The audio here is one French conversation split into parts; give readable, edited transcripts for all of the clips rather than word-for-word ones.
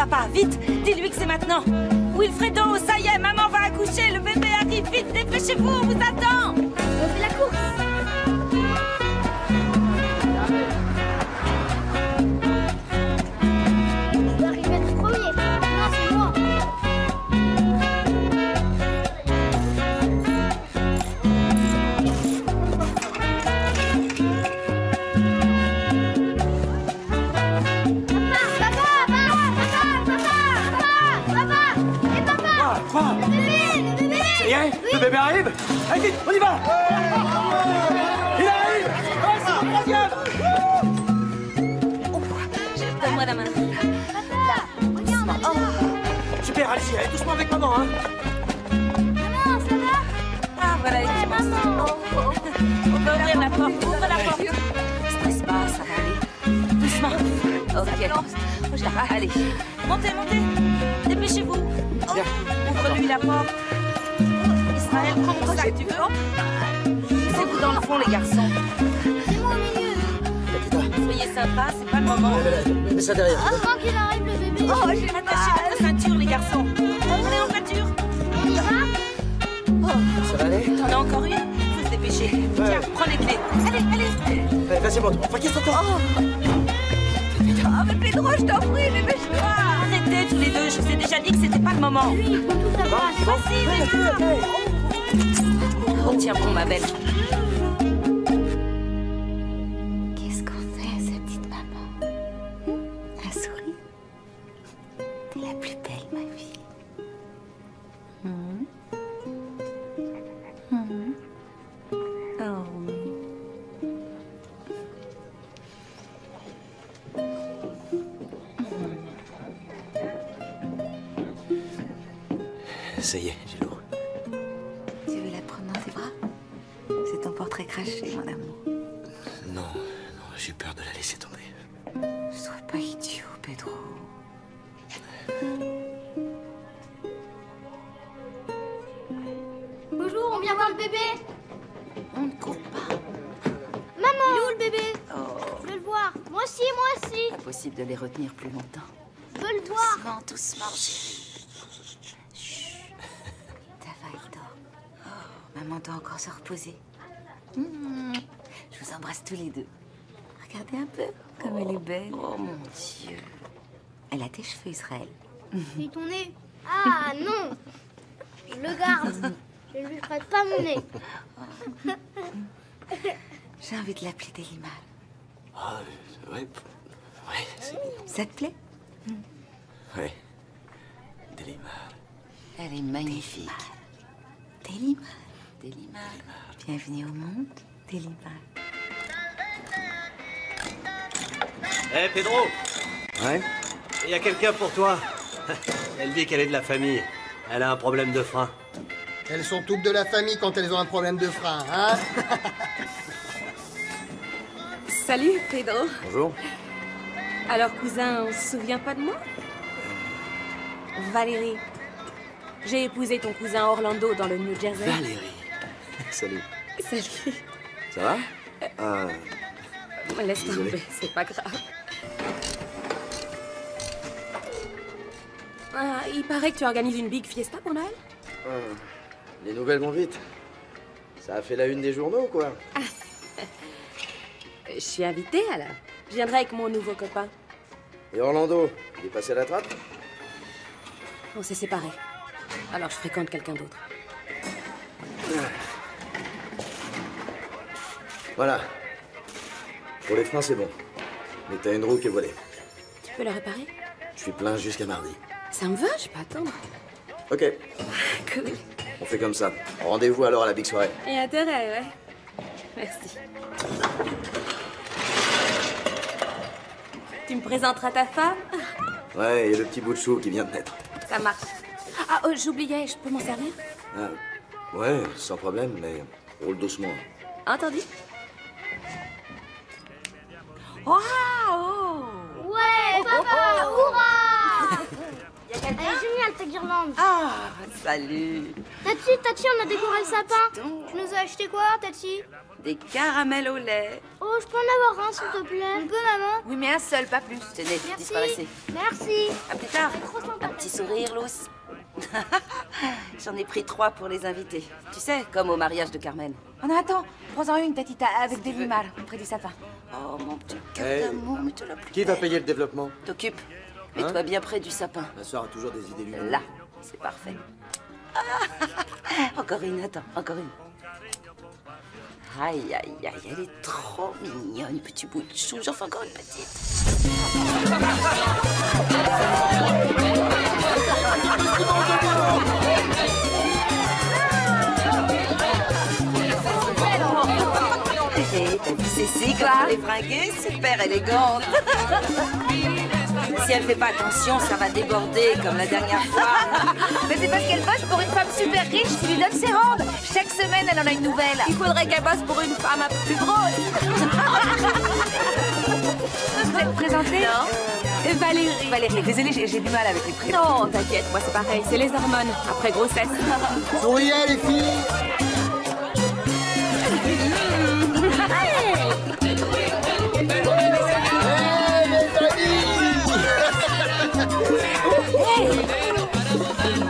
papa, vite, dis-lui que c'est maintenant. Wilfredo, ça y est, maman va accoucher, le bébé arrive, vite, dépêchez-vous, on vous attend. On fait la course. Je dois arriver à être premier. Non, c'est moi. Quoi? Le bébé. Ça y est, le bébé arrive. Allez vite, on y va. Il arrive. Ah, c'est le troisième. Donne-moi la main. Papa, regarde, Oh. Super, allez-y, allez doucement avec maman, hein. maman, ça va? Ah, voilà, Maman. on peut ouvrir la porte, ouvre la porte. Stresse pas, ça va aller. Doucement. Ok. Allez, montez, montez. Dépêchez-vous. Ouvre-lui la porte. Israël, prends mon sac, tu veux? Laissez-vous dans le fond, les garçons. C'est moi au milieu. Soyez sympas, c'est pas le moment. Mets ça derrière. Avant qu'il arrive, le bébé. Oh, j'ai attachez votre ceinture, les garçons. On est en voiture. On y va? Ça va aller? T'en as encore une? Faut se dépêcher. Tiens, prends les clés. Allez. Allez, vas-y, monte. Enfin, qu'est-ce que t'entends? Oh, mais Pedro, je t'en prie, dépêche-toi. Arrêtez tous les deux, je vous ai déjà dit que c'était pas le moment. Lui, il prend tout sa place. Vas-y, Oh, tiens bon, ma belle. Qu'est-ce qu'on fait à sa petite maman? Un sourire? T'es la plus belle, ma fille. Ça y est, j'ai l'eau. Tu veux la prendre dans tes bras? C'est ton portrait craché, mon amour. Non, j'ai peur de la laisser tomber. Sois pas idiot, Pedro. Bonjour, on vient voir le bébé. On ne court pas. Maman. Il est où le bébé? Oh, Je veux le voir. Moi aussi, moi aussi. impossible de les retenir plus longtemps. Je veux le voir. Doucement, chérie. Chut. Ça va, il dort. Oh, maman doit encore se reposer. Je vous embrasse tous les deux. Regardez un peu comme elle est belle. Oh mon Dieu. Elle a tes cheveux, Israël. Et ton nez? Ah non. Je le garde. Je ne lui prête pas mon nez. J'ai envie de l'appeler Delimal. Ah, ouais, c'est mignon. Ça te plaît? Ouais. Delimal. Elle est magnifique. Delimal. Delimal. Bienvenue au monde, Delimal. Hé, Pedro, Ouais? il y a quelqu'un pour toi. Elle dit qu'elle est de la famille. Elle a un problème de frein. Elles sont toutes de la famille quand elles ont un problème de frein, hein? Salut, Pedro. Bonjour. Alors, cousin, on se souvient pas de moi? Valérie. J'ai épousé ton cousin Orlando dans le New Jersey. Valérie. Salut. Salut. Ça va? Laisse Désolé. tomber, c'est pas grave. Ah, il paraît que tu organises une big fiesta pour Noël? Les nouvelles vont vite. Ça a fait la une des journaux, quoi. Je suis invitée, alors. Je viendrai avec mon nouveau copain. Et Orlando, il est passé à la trappe? On s'est séparés. Alors je fréquente quelqu'un d'autre. Voilà. Pour les freins, c'est bon. Mais t'as une roue qui est volée. Tu peux le réparer? Je suis plein jusqu'à mardi. Ça me va, je peux attendre. Ok, Cool. on fait comme ça. Rendez-vous alors à la big soirée. Et intérêt, ouais. Merci. Tu me présenteras ta femme? Ouais, et le petit bout de chou qui vient de naître. Ça marche. Ah, j'oubliais, je peux m'en servir? Ah, ouais, sans problème, mais roule doucement. Entendu? Waouh! Ouais, papa, hurrah! Il y a Elle est géniale ta guirlande. Ah, salut. Tati, on a décoré le sapin. Tu nous as acheté quoi, Tati? Des caramels au lait. Oh, je peux en avoir un, s'il te plaît? On peut, maman? Oui, mais un seul, pas plus. Tenez, disparaissez. Merci. À plus tard. Trop sympa. Un petit sourire, Luce. J'en ai pris 3 pour les invités. Tu sais, comme au mariage de Carmen. Oh non, attends, prends-en une, Tatita, avec des limars, près du sapin. Oh, mon petit cœur Hey. d'amour, mais tu l'as plus. Qui va payer le développement? T'occupe. Mets-toi bien près du sapin. Ma soeur a toujours des idées lumineuses. Là, c'est parfait. Ah, encore une, attends, encore une. Aïe, aïe, aïe, elle est trop mignonne, petit bout de chou. J'en fais encore une petite. T'as vu Cécile, comme elle est fringuée, super élégante. Si elle fait pas attention, ça va déborder comme la dernière fois. Mais c'est parce qu'elle bosse pour une femme super riche qui lui donne ses robes. Chaque semaine, elle en a une nouvelle. Il faudrait qu'elle bosse pour une femme un peu plus grosse. Vous êtes présentée? Non. Valérie. Valérie, désolée, j'ai du mal avec les prénoms. Non, t'inquiète, moi c'est pareil, c'est les hormones, après grossesse. Souriez, les filles.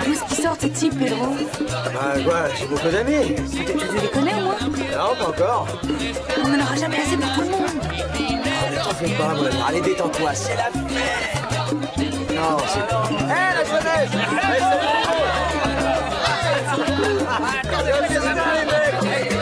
D'où est-ce qu'ils sortent ces types, Pedro? Bah quoi, j'ai beaucoup d'amis. Tu les connais au moins? Non, pas encore. On n'en aura jamais assez pour tout le monde. T'en fais pas, mon ami. Allez, détends-toi, c'est la fête. Non, c'est pas... Hé, la jeunesse! Hey,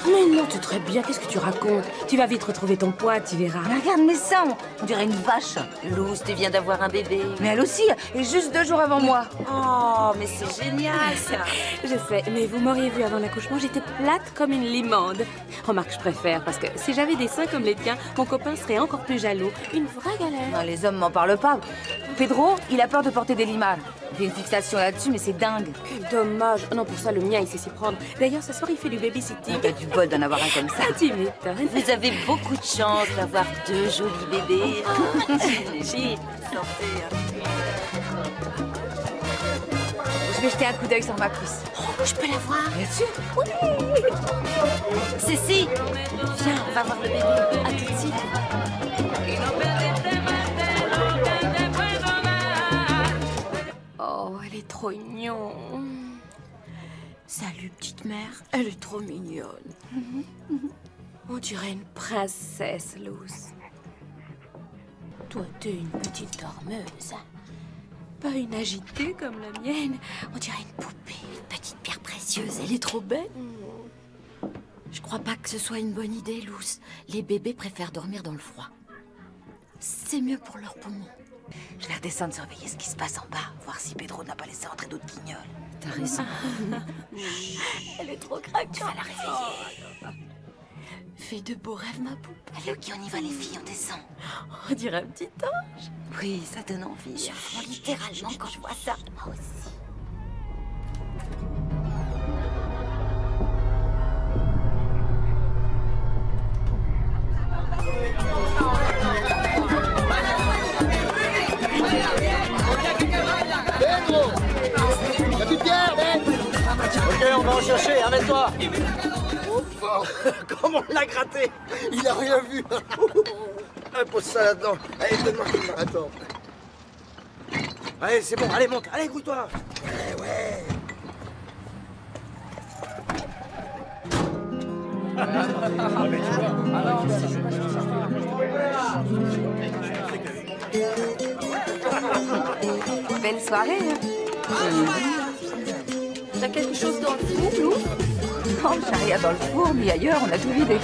Mais non, tu te bien, qu'est-ce que tu racontes? Tu vas vite retrouver ton poids, tu verras. Mais regarde mes seins, on dirait une vache. Luce, tu viens d'avoir un bébé. Mais elle aussi, et juste 2 jours avant moi. Oh, mais c'est génial, ça. Je sais, mais vous m'auriez vu avant l'accouchement, j'étais plate comme une limande. Remarque, je préfère, parce que si j'avais des seins comme les tiens, mon copain serait encore plus jaloux. Une vraie galère. Non, les hommes m'en parlent pas. Pedro, il a peur de porter des limars. Il fait une fixation là-dessus, mais c'est dingue. Quel dommage. Non, pour ça, le mien, il sait s'y prendre. D'ailleurs, ce soir, il fait du babysitting. T'as du bol d'en avoir un comme ça. Ah, tu m'étonnes. Vous avez beaucoup de chance d'avoir 2 jolis bébés. Chic. Je vais jeter un coup d'œil sur ma puce. Oh, je peux la voir. Bien sûr. Cécile, viens, on va voir le bébé. À tout de suite. Oh, elle est trop mignonne. Salut, petite mère. Elle est trop mignonne. On dirait une princesse, Luce. Toi, t'es une petite dormeuse. Pas une agitée comme la mienne. On dirait une poupée, une petite pierre précieuse. Elle est trop belle. Je crois pas que ce soit une bonne idée, Luce. Les bébés préfèrent dormir dans le froid. C'est mieux pour leurs poumons. Je vais redescendre surveiller ce qui se passe en bas, voir si Pedro n'a pas laissé entrer d'autres guignols. T'as raison. Elle est trop craquante. Tu vas la réveiller. Fais de beaux rêves, ma poupée. Allez, ok, on y va les filles, on descend. On dirait un petit ange. Oui, ça donne envie. Je fonds littéralement quand je vois ça. Moi aussi. Pedro! Y'a plus de bière, mec! Ok, on va en chercher, arrête-toi. Comment on l'a gratté? Il a rien vu! Pose ça là-dedans. Allez, donne-moi. Attends. Allez, c'est bon, allez, monte. Allez, grouille-toi. Ouais. Belle soirée, hein. T'as quelque chose dans le four, Lou? Non, j'ai rien dans le four, ni ailleurs, on a tout vidé.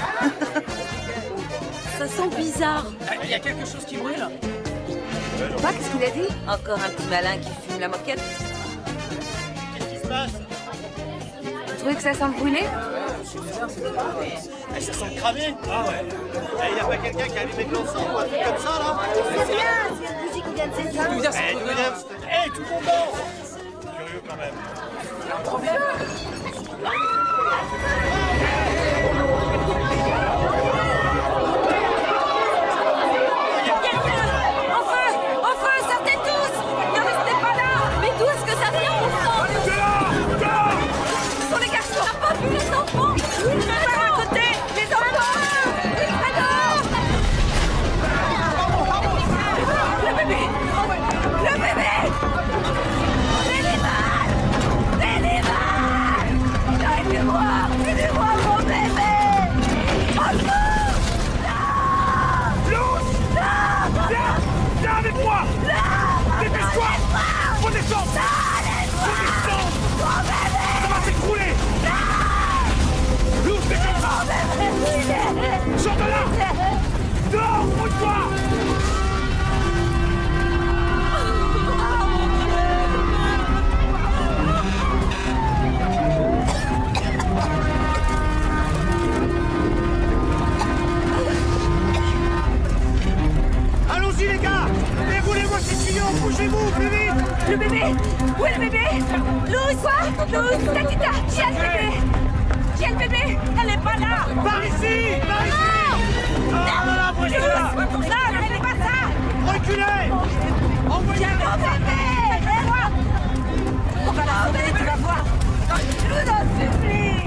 Ça sent bizarre. Il y a quelque chose qui brûle. Quoi, qu'est-ce qu'il a dit? Encore un petit malin qui fume la moquette. Qu'est-ce qui se passe? Vous trouvez que ça sent le brûlé? Ça sent cramé. Ah ouais. Il n'y a pas quelqu'un qui a allumé de l'encens ou un truc comme ça, là? C'est bien, c'est une musique qui vient de s'éteindre. Hey, tout le monde danse. Curieux quand même. Il y a un problème. ces tuyaux, bougez-vous, plus vite! Le bébé! Où est le bébé? Luz! Quoi? Luz! Tatita! Tiens le bébé! Tiens le bébé! Elle est pas là! Par ici! Par ici! Ah, approchez-la! Non, elle est pas ça! Reculez! Envoyez Tiens mon bébé! On va la sauver, tu vas voir! Je vous en supplie!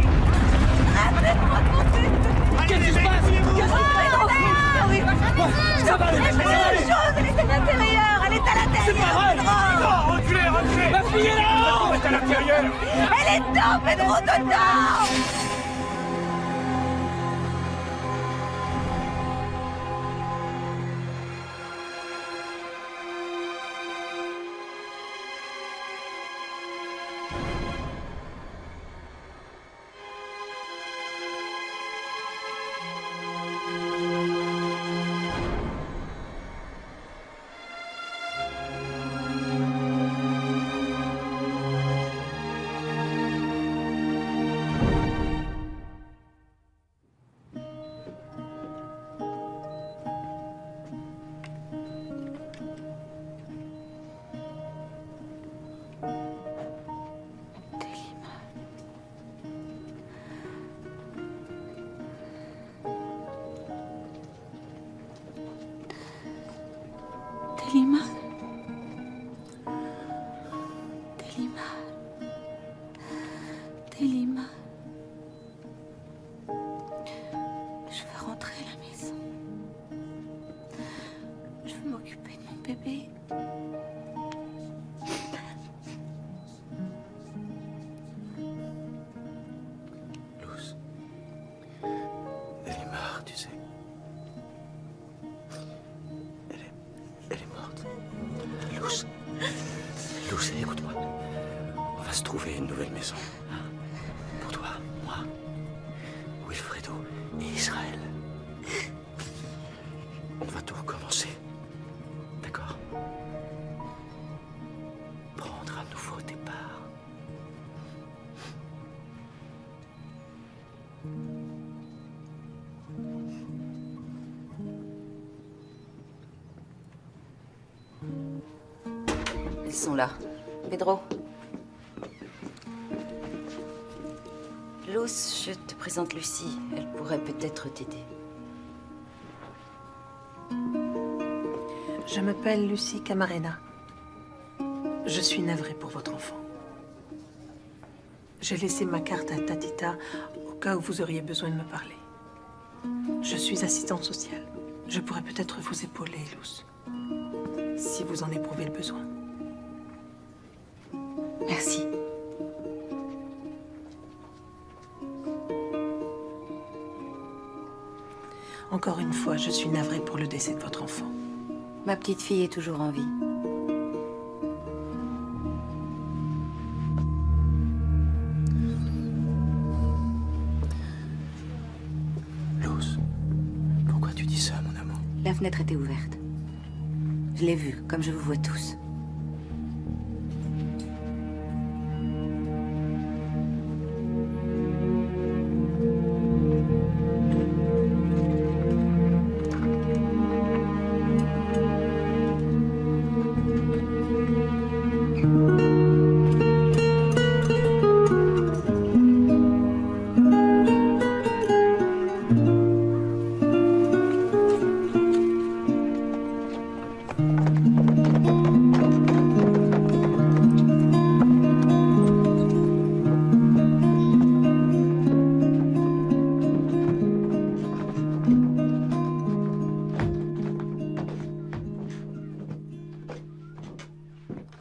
Rappelez-moi mon bébé! Qu'est-ce qui se passe? Ça va, elle est à l'intérieur! Elle est à l'intérieur! C'est pas vrai! Non, reculez, reculez! Ma fille est là! Elle est à l'intérieur! Elle est dedans, Pedro, dedans! Delima. Delima. Delima. Je veux rentrer à la maison. Je veux m'occuper de mon bébé. Luz. Elle est morte, tu sais. Elle est morte. Luz. Luz, écoute-moi. On va se trouver une nouvelle maison. Pour toi, moi, Wilfredo et Israël. On va tout recommencer. D'accord? Prendre un nouveau départ. Ils sont là. Pedro. Luz, je te présente Lucie. Elle pourrait peut-être t'aider. Je m'appelle Lucie Camarena. Je suis navrée pour votre enfant. J'ai laissé ma carte à Tatita au cas où vous auriez besoin de me parler. Je suis assistante sociale. Je pourrais peut-être vous épauler, Luz, si vous en éprouvez le besoin. Merci. Encore une fois, je suis navrée pour le décès de votre enfant. Ma petite fille est toujours en vie. Luz, pourquoi tu dis ça, mon amour? La fenêtre était ouverte. Je l'ai vue, comme je vous vois tous.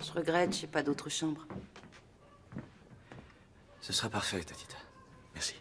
Je regrette, j'ai pas d'autre chambre. Ce sera parfait, Tatita. Merci.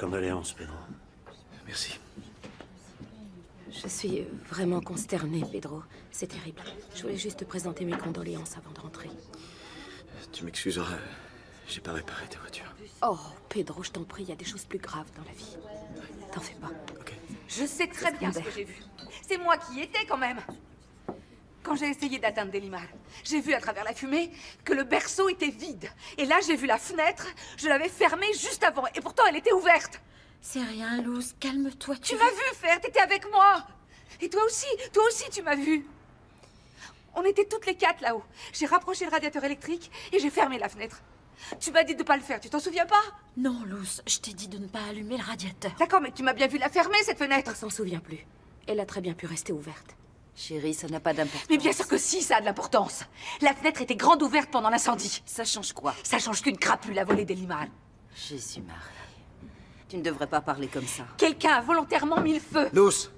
condoléances, Pedro. Merci. Je suis vraiment consternée, Pedro. C'est terrible. Je voulais juste te présenter mes condoléances avant de rentrer. Tu m'excuseras. J'ai pas réparé ta voiture. Oh, Pedro, je t'en prie, il y a des choses plus graves dans la vie. T'en fais pas. Ok. Je sais très bien ce que j'ai vu. C'est moi qui y étais quand même. Quand j'ai essayé d'atteindre Delimar, j'ai vu à travers la fumée que le berceau était vide. Et là, j'ai vu la fenêtre, je l'avais fermée juste avant. Et pourtant, elle était ouverte. C'est rien, Luz, calme-toi. Tu m'as vu faire, t'étais avec moi. Et toi aussi tu m'as vu. On était toutes les quatre là-haut. J'ai rapproché le radiateur électrique et j'ai fermé la fenêtre. Tu m'as dit de pas le faire, tu t'en souviens pas? Non, Luz, je t'ai dit de ne pas allumer le radiateur. D'accord, mais tu m'as bien vu la fermer, cette fenêtre. On s'en souvient plus. Elle a très bien pu rester ouverte. Chérie, ça n'a pas d'importance. Mais bien sûr que si, ça a de l'importance. La fenêtre était grande ouverte pendant l'incendie. Ça change quoi? Ça change qu'une crapule a volé Delimar. Jésus-Marie. Tu ne devrais pas parler comme ça. Quelqu'un a volontairement mis le feu. Luz,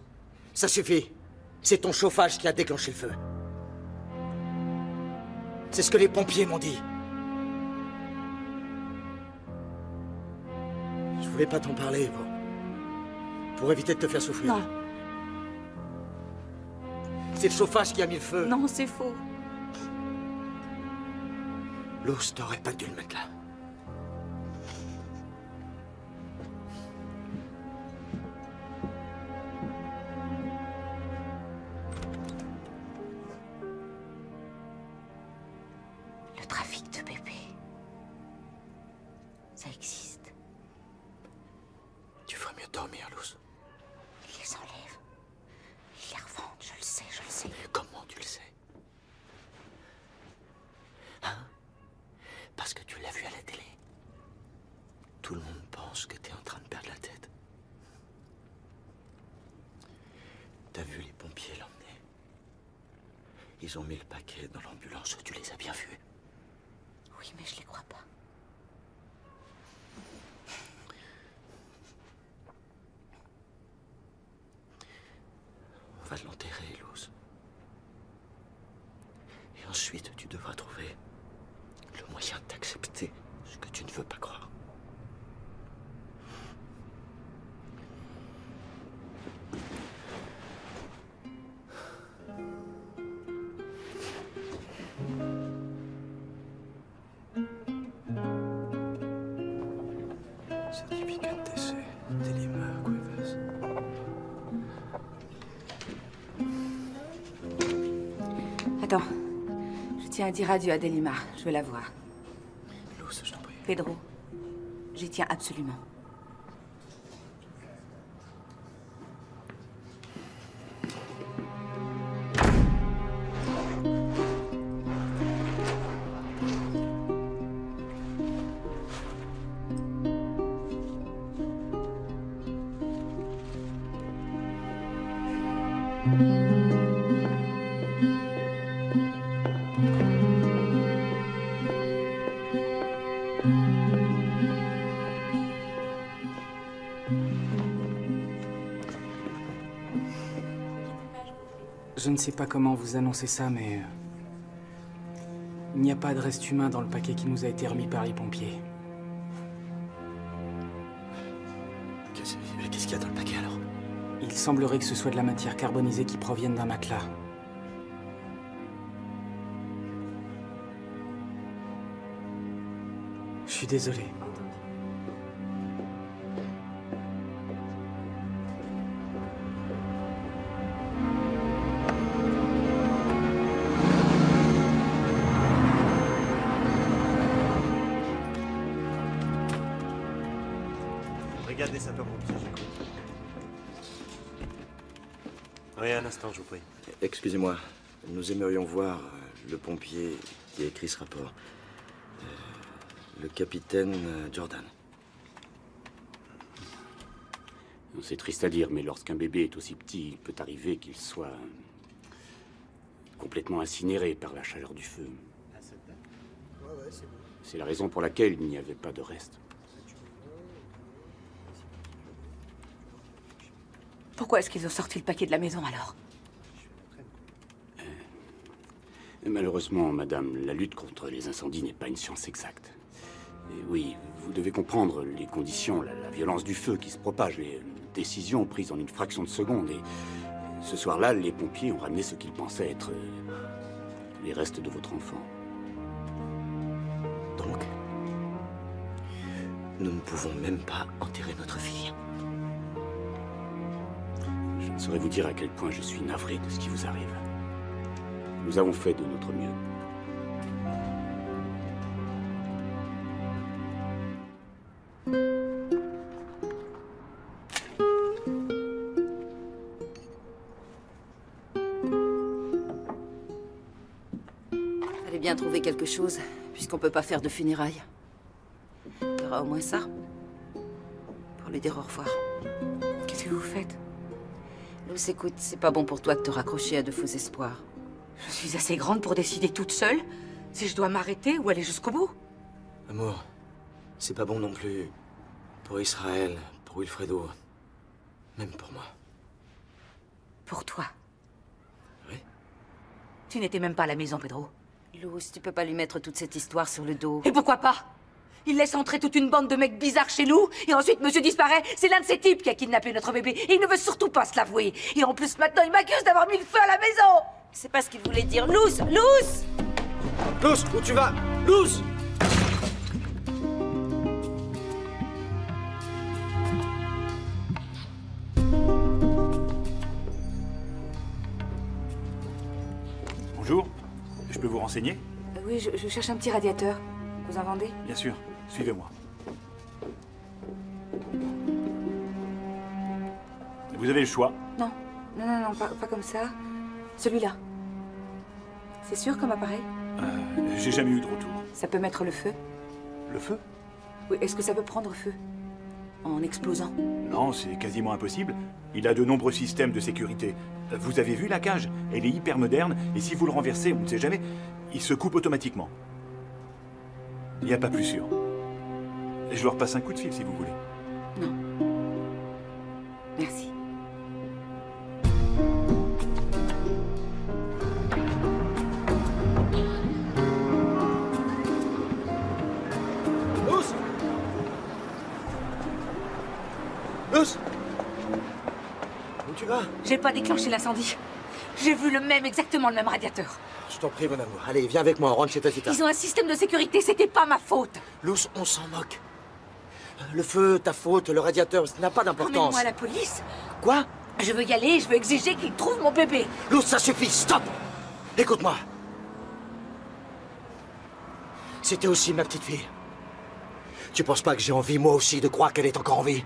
ça suffit. C'est ton chauffage qui a déclenché le feu. C'est ce que les pompiers m'ont dit. Je voulais pas t'en parler, pour éviter de te faire souffrir. Non. C'est le chauffage qui a mis le feu. Non, c'est faux. Luz, t'aurais pas dû le mettre là. Le trafic de bébés. Ça existe. Tu ferais mieux de dormir, Luz. Ils les enlèvent. Ils les revendent, je le sais, je le sais. Comment tu le sais? Hein? Parce que tu l'as vu à la télé. Tout le monde pense que t'es en train de perdre la tête. T'as vu les pompiers l'emmener? Ils ont mis le paquet dans l'ambulance, tu les as bien vus. Oui, mais je les crois pas. On va l'enterrer, Luz. Et ensuite, tu devras trouver le moyen d'accepter ce que tu ne veux pas croire. Certificat de décès, Delimar Cuevas. Attends. Je tiens à dire adieu à Delimar. Je veux la voir. Luz, je t'en prie. Pedro, j'y tiens absolument. Je ne sais pas comment vous annoncer ça, mais... il n'y a pas de reste humain dans le paquet qui nous a été remis par les pompiers. Qu'est-ce qu'il y a dans le paquet, alors? Il semblerait que ce soit de la matière carbonisée qui provienne d'un matelas. Je suis désolé. Brigade des sapeurs-pompiers, j'écoute. Oui, un instant, je vous prie. Excusez-moi, nous aimerions voir le pompier qui a écrit ce rapport. Le capitaine Jordan. C'est triste à dire, mais lorsqu'un bébé est aussi petit, il peut arriver qu'il soit complètement incinéré par la chaleur du feu. C'est la raison pour laquelle il n'y avait pas de reste. Pourquoi est-ce qu'ils ont sorti le paquet de la maison, alors? Malheureusement, madame, la lutte contre les incendies n'est pas une science exacte. Et oui, Vous devez comprendre les conditions, la violence du feu qui se propage, les décisions prises en une fraction de seconde. Et ce soir-là, les pompiers ont ramené ce qu'ils pensaient être les restes de votre enfant. Donc, nous ne pouvons même pas enterrer notre fille. Je ne saurais vous dire à quel point je suis navré de ce qui vous arrive. Nous avons fait de notre mieux. Fallait bien trouver quelque chose, puisqu'on peut pas faire de funérailles. Il y aura au moins ça. Pour lui dire au revoir. Qu'est-ce que vous faites? Luce, écoute, c'est pas bon pour toi de te raccrocher à de faux espoirs. Je suis assez grande pour décider toute seule si je dois m'arrêter ou aller jusqu'au bout. Amour, c'est pas bon non plus pour Israël, pour Wilfredo, même pour moi. Pour toi? Oui. Tu n'étais même pas à la maison, Pedro. Luce, tu peux pas lui mettre toute cette histoire sur le dos. Et pourquoi pas? Il laisse entrer toute une bande de mecs bizarres chez nous, et ensuite monsieur disparaît. C'est l'un de ces types qui a kidnappé notre bébé, et il ne veut surtout pas se l'avouer. Et en plus, maintenant, il m'accuse d'avoir mis le feu à la maison. C'est pas ce qu'il voulait dire. Luce! Luce! Luce, où tu vas? Luce! Bonjour, je peux vous renseigner? Oui, je cherche un petit radiateur. Vous en vendez? Bien sûr, suivez-moi. Vous avez le choix. Non, non, pas comme ça. Celui-là. C'est sûr comme appareil? J'ai jamais eu de retour. Ça peut mettre le feu? Le feu? Oui, est-ce que ça peut prendre feu? En explosant? Non, c'est quasiment impossible. Il a de nombreux systèmes de sécurité. Vous avez vu la cage? Elle est hyper moderne, et si vous le renversez, on ne sait jamais, il se coupe automatiquement. Il n'y a pas plus sûr. Je leur passe un coup de fil si vous voulez. Non. Merci. Luce! Luce! Où tu vas? J'ai pas déclenché l'incendie. J'ai vu exactement le même radiateur. Je t'en prie, mon amour. Allez, viens avec moi, on rentre chez ta tita. Ils ont un système de sécurité, c'était pas ma faute. Luce, on s'en moque. Le feu, ta faute, le radiateur, ça n'a pas d'importance. Emmène-moi à la police. Quoi? Je veux y aller, je veux exiger qu'ils trouvent mon bébé. Luce, ça suffit, stop! Écoute-moi. C'était aussi ma petite fille. Tu penses pas que j'ai envie, moi aussi, de croire qu'elle est encore en vie?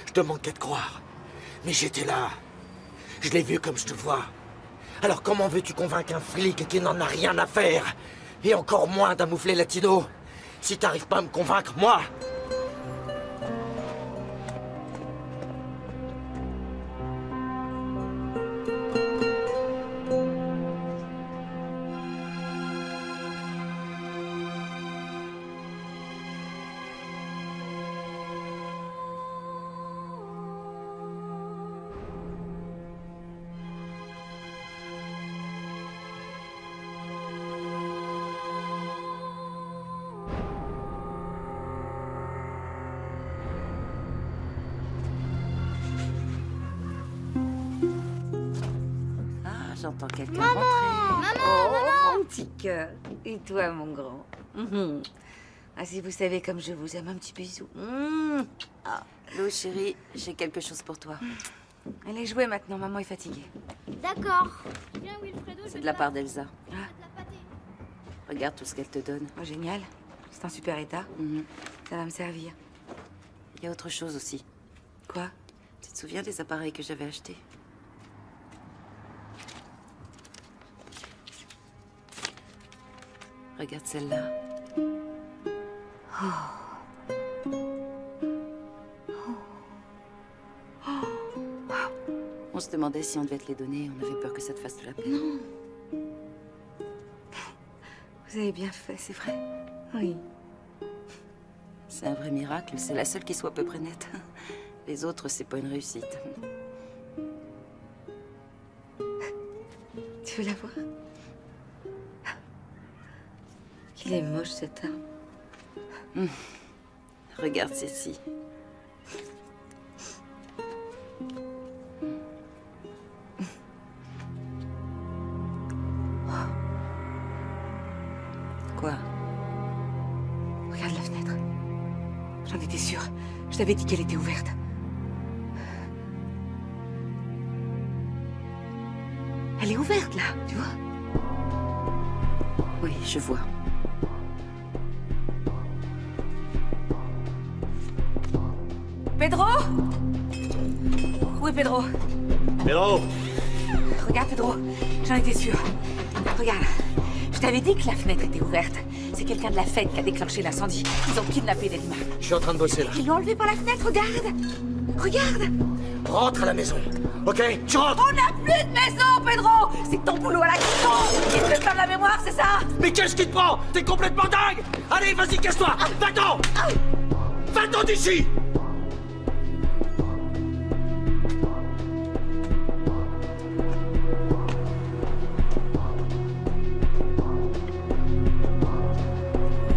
Je te manquais de croire. Mais j'étais là. Je l'ai vue comme je te vois. Alors comment veux-tu convaincre un flic qui n'en a rien à faire? Et encore moins d'un mouflé latino? Si t'arrives pas à me convaincre, moi... J'entends quelqu'un Maman! rentrer. Maman, maman! Mon petit cœur. Et toi, mon grand? Ah, si vous savez comme je vous aime, un petit bisou. Ah, Luce, chérie, j'ai quelque chose pour toi. Allez jouer maintenant, maman est fatiguée. D'accord. Viens, Wilfredo. C'est de la part d'Elsa. De la pâtée. Regarde tout ce qu'elle te donne. Oh, génial. C'est en super état. Ça va me servir. Il y a autre chose aussi. Quoi? Tu te souviens des appareils que j'avais achetés? Regarde celle-là. On se demandait si on devait te les donner. On avait peur que ça te fasse de la peine. Non. Vous avez bien fait, c'est vrai. Oui. C'est un vrai miracle. C'est la seule qui soit à peu près nette. Les autres, c'est pas une réussite. Tu veux la voir? Il est moche, cet arbre. Regarde ceci. Quoi? Regarde la fenêtre. J'en étais sûre. Je t'avais dit qu'elle était ouverte. Elle est ouverte, là, tu vois? Oui, je vois. Pedro? Où est Pedro? Pedro! Regarde, Pedro. J'en étais sûre. Regarde. Je t'avais dit que la fenêtre était ouverte. C'est quelqu'un de la fête qui a déclenché l'incendie. Ils ont kidnappé Delima. Je suis en train de bosser, là. Ils l'ont enlevé par la fenêtre, regarde! Regarde! Rentre à la maison, ok? Tu rentres! On n'a plus de maison, Pedro! C'est ton boulot à la cuisson! Il te fait perdre la mémoire, c'est ça? Mais qu'est-ce qui te prend? T'es complètement dingue! Allez, vas-y, casse-toi! Va-t'en! Va-t'en d'ici!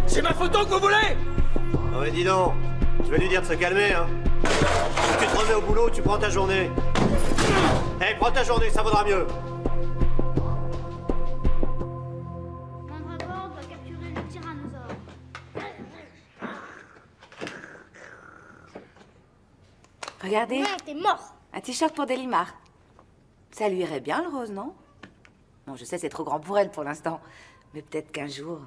C'est ma photo que vous voulez? Non mais dis donc, je vais lui dire de se calmer, hein. Si tu te remets au boulot, tu prends ta journée. Hey, prends ta journée, ça vaudra mieux. Moindre bord doit capturer le tyrannosaure. Regardez. Ouais, t'es mort. Un t-shirt pour Delimar. Ça lui irait bien, le rose, non? Bon, je sais, c'est trop grand pour elle pour l'instant. Mais peut-être qu'un jour...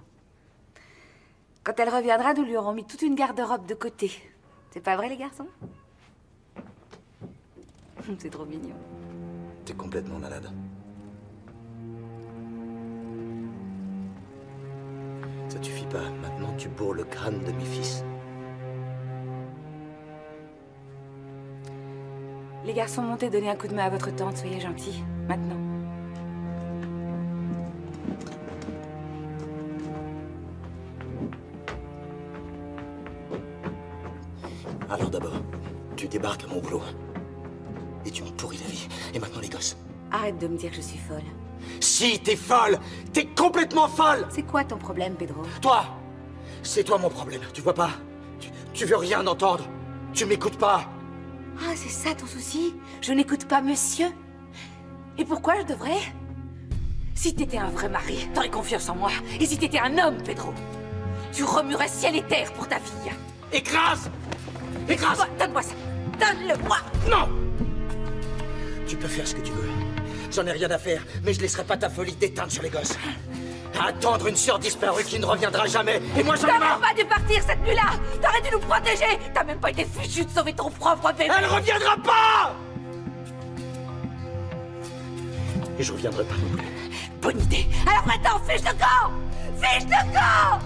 Quand elle reviendra, nous lui aurons mis toute une garde-robe de côté. C'est pas vrai, les garçons? C'est trop mignon. T'es complètement malade. Ça te suffit pas. Maintenant, tu bourres le crâne de mes fils. Les garçons, montez donner un coup de main à votre tante. Soyez gentils. Maintenant. Alors d'abord, tu débarques à mon boulot. Et tu me pourris la vie. Et maintenant les gosses. Arrête de me dire que je suis folle. Si, t'es folle! T'es complètement folle! C'est quoi ton problème, Pedro? Toi! C'est toi mon problème, tu vois pas? Tu veux rien entendre. Tu m'écoutes pas. Ah, c'est ça ton souci? Je n'écoute pas monsieur? Et pourquoi je devrais? Si t'étais un vrai mari, t'aurais confiance en moi. Et si t'étais un homme, Pedro, tu remuerais ciel et terre pour ta fille. Écrase! Écrase! Donne-moi ça! Donne-le-moi! Non! Tu peux faire ce que tu veux. J'en ai rien à faire, mais je laisserai pas ta folie t'éteindre sur les gosses. À attendre une sœur disparue qui ne reviendra jamais. Et moi j'en ai marre! T'aurais pas dû partir cette nuit-là! T'aurais dû nous protéger! T'as même pas été fichu de sauver ton propre bébé! Elle reviendra pas! Et je reviendrai pas non plus. Bonne idée! Alors maintenant, fiche de camp! Fiche de camp!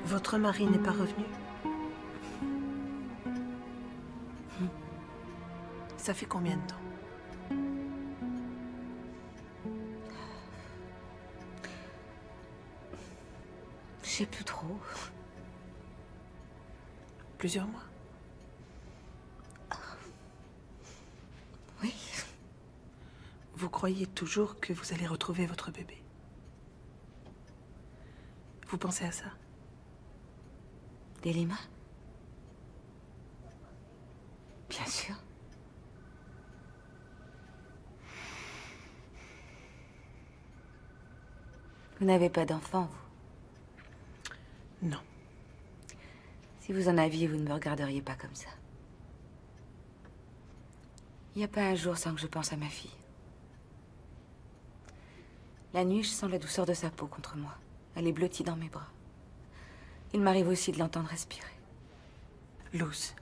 Votre mari n'est pas revenu? Ça fait combien de temps? Je sais plus trop. Plusieurs mois? Oui. Vous croyez toujours que vous allez retrouver votre bébé? Vous pensez à ça? Delima? Bien sûr. Vous n'avez pas d'enfant, vous? Non. Si vous en aviez, vous ne me regarderiez pas comme ça. Il n'y a pas un jour sans que je pense à ma fille. La nuit, je sens la douceur de sa peau contre moi. Elle est blottie dans mes bras. Il m'arrive aussi de l'entendre respirer. Luz,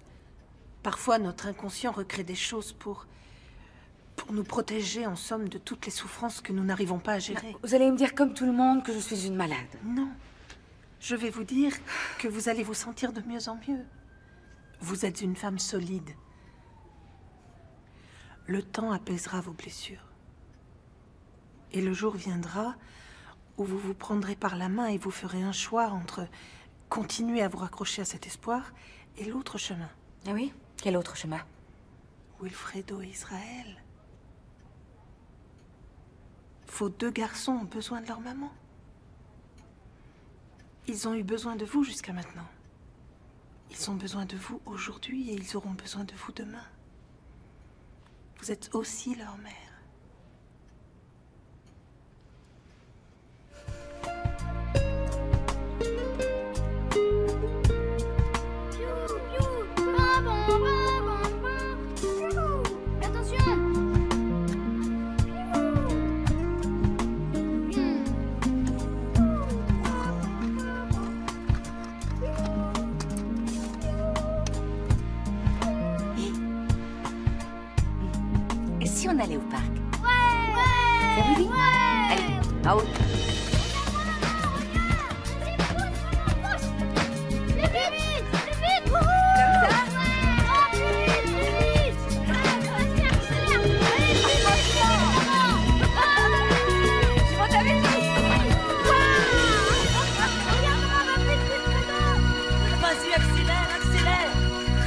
parfois notre inconscient recrée des choses pour nous protéger, en somme, de toutes les souffrances que nous n'arrivons pas à gérer. Vous allez me dire comme tout le monde que je suis une malade. Non. Je vais vous dire que vous allez vous sentir de mieux en mieux. Vous êtes une femme solide. Le temps apaisera vos blessures. Et le jour viendra où vous vous prendrez par la main et vous ferez un choix entre continuer à vous raccrocher à cet espoir et l'autre chemin. Ah oui? Quel autre chemin? Wilfredo et Israël. Vos 2 garçons ont besoin de leur maman. Ils ont eu besoin de vous jusqu'à maintenant. Ils ont besoin de vous aujourd'hui et ils auront besoin de vous demain. Vous êtes aussi leur mère. Et si on allait au parc? Ouais! Ça vous dit? Allez, en haut. Vas-y, accélère, accélère.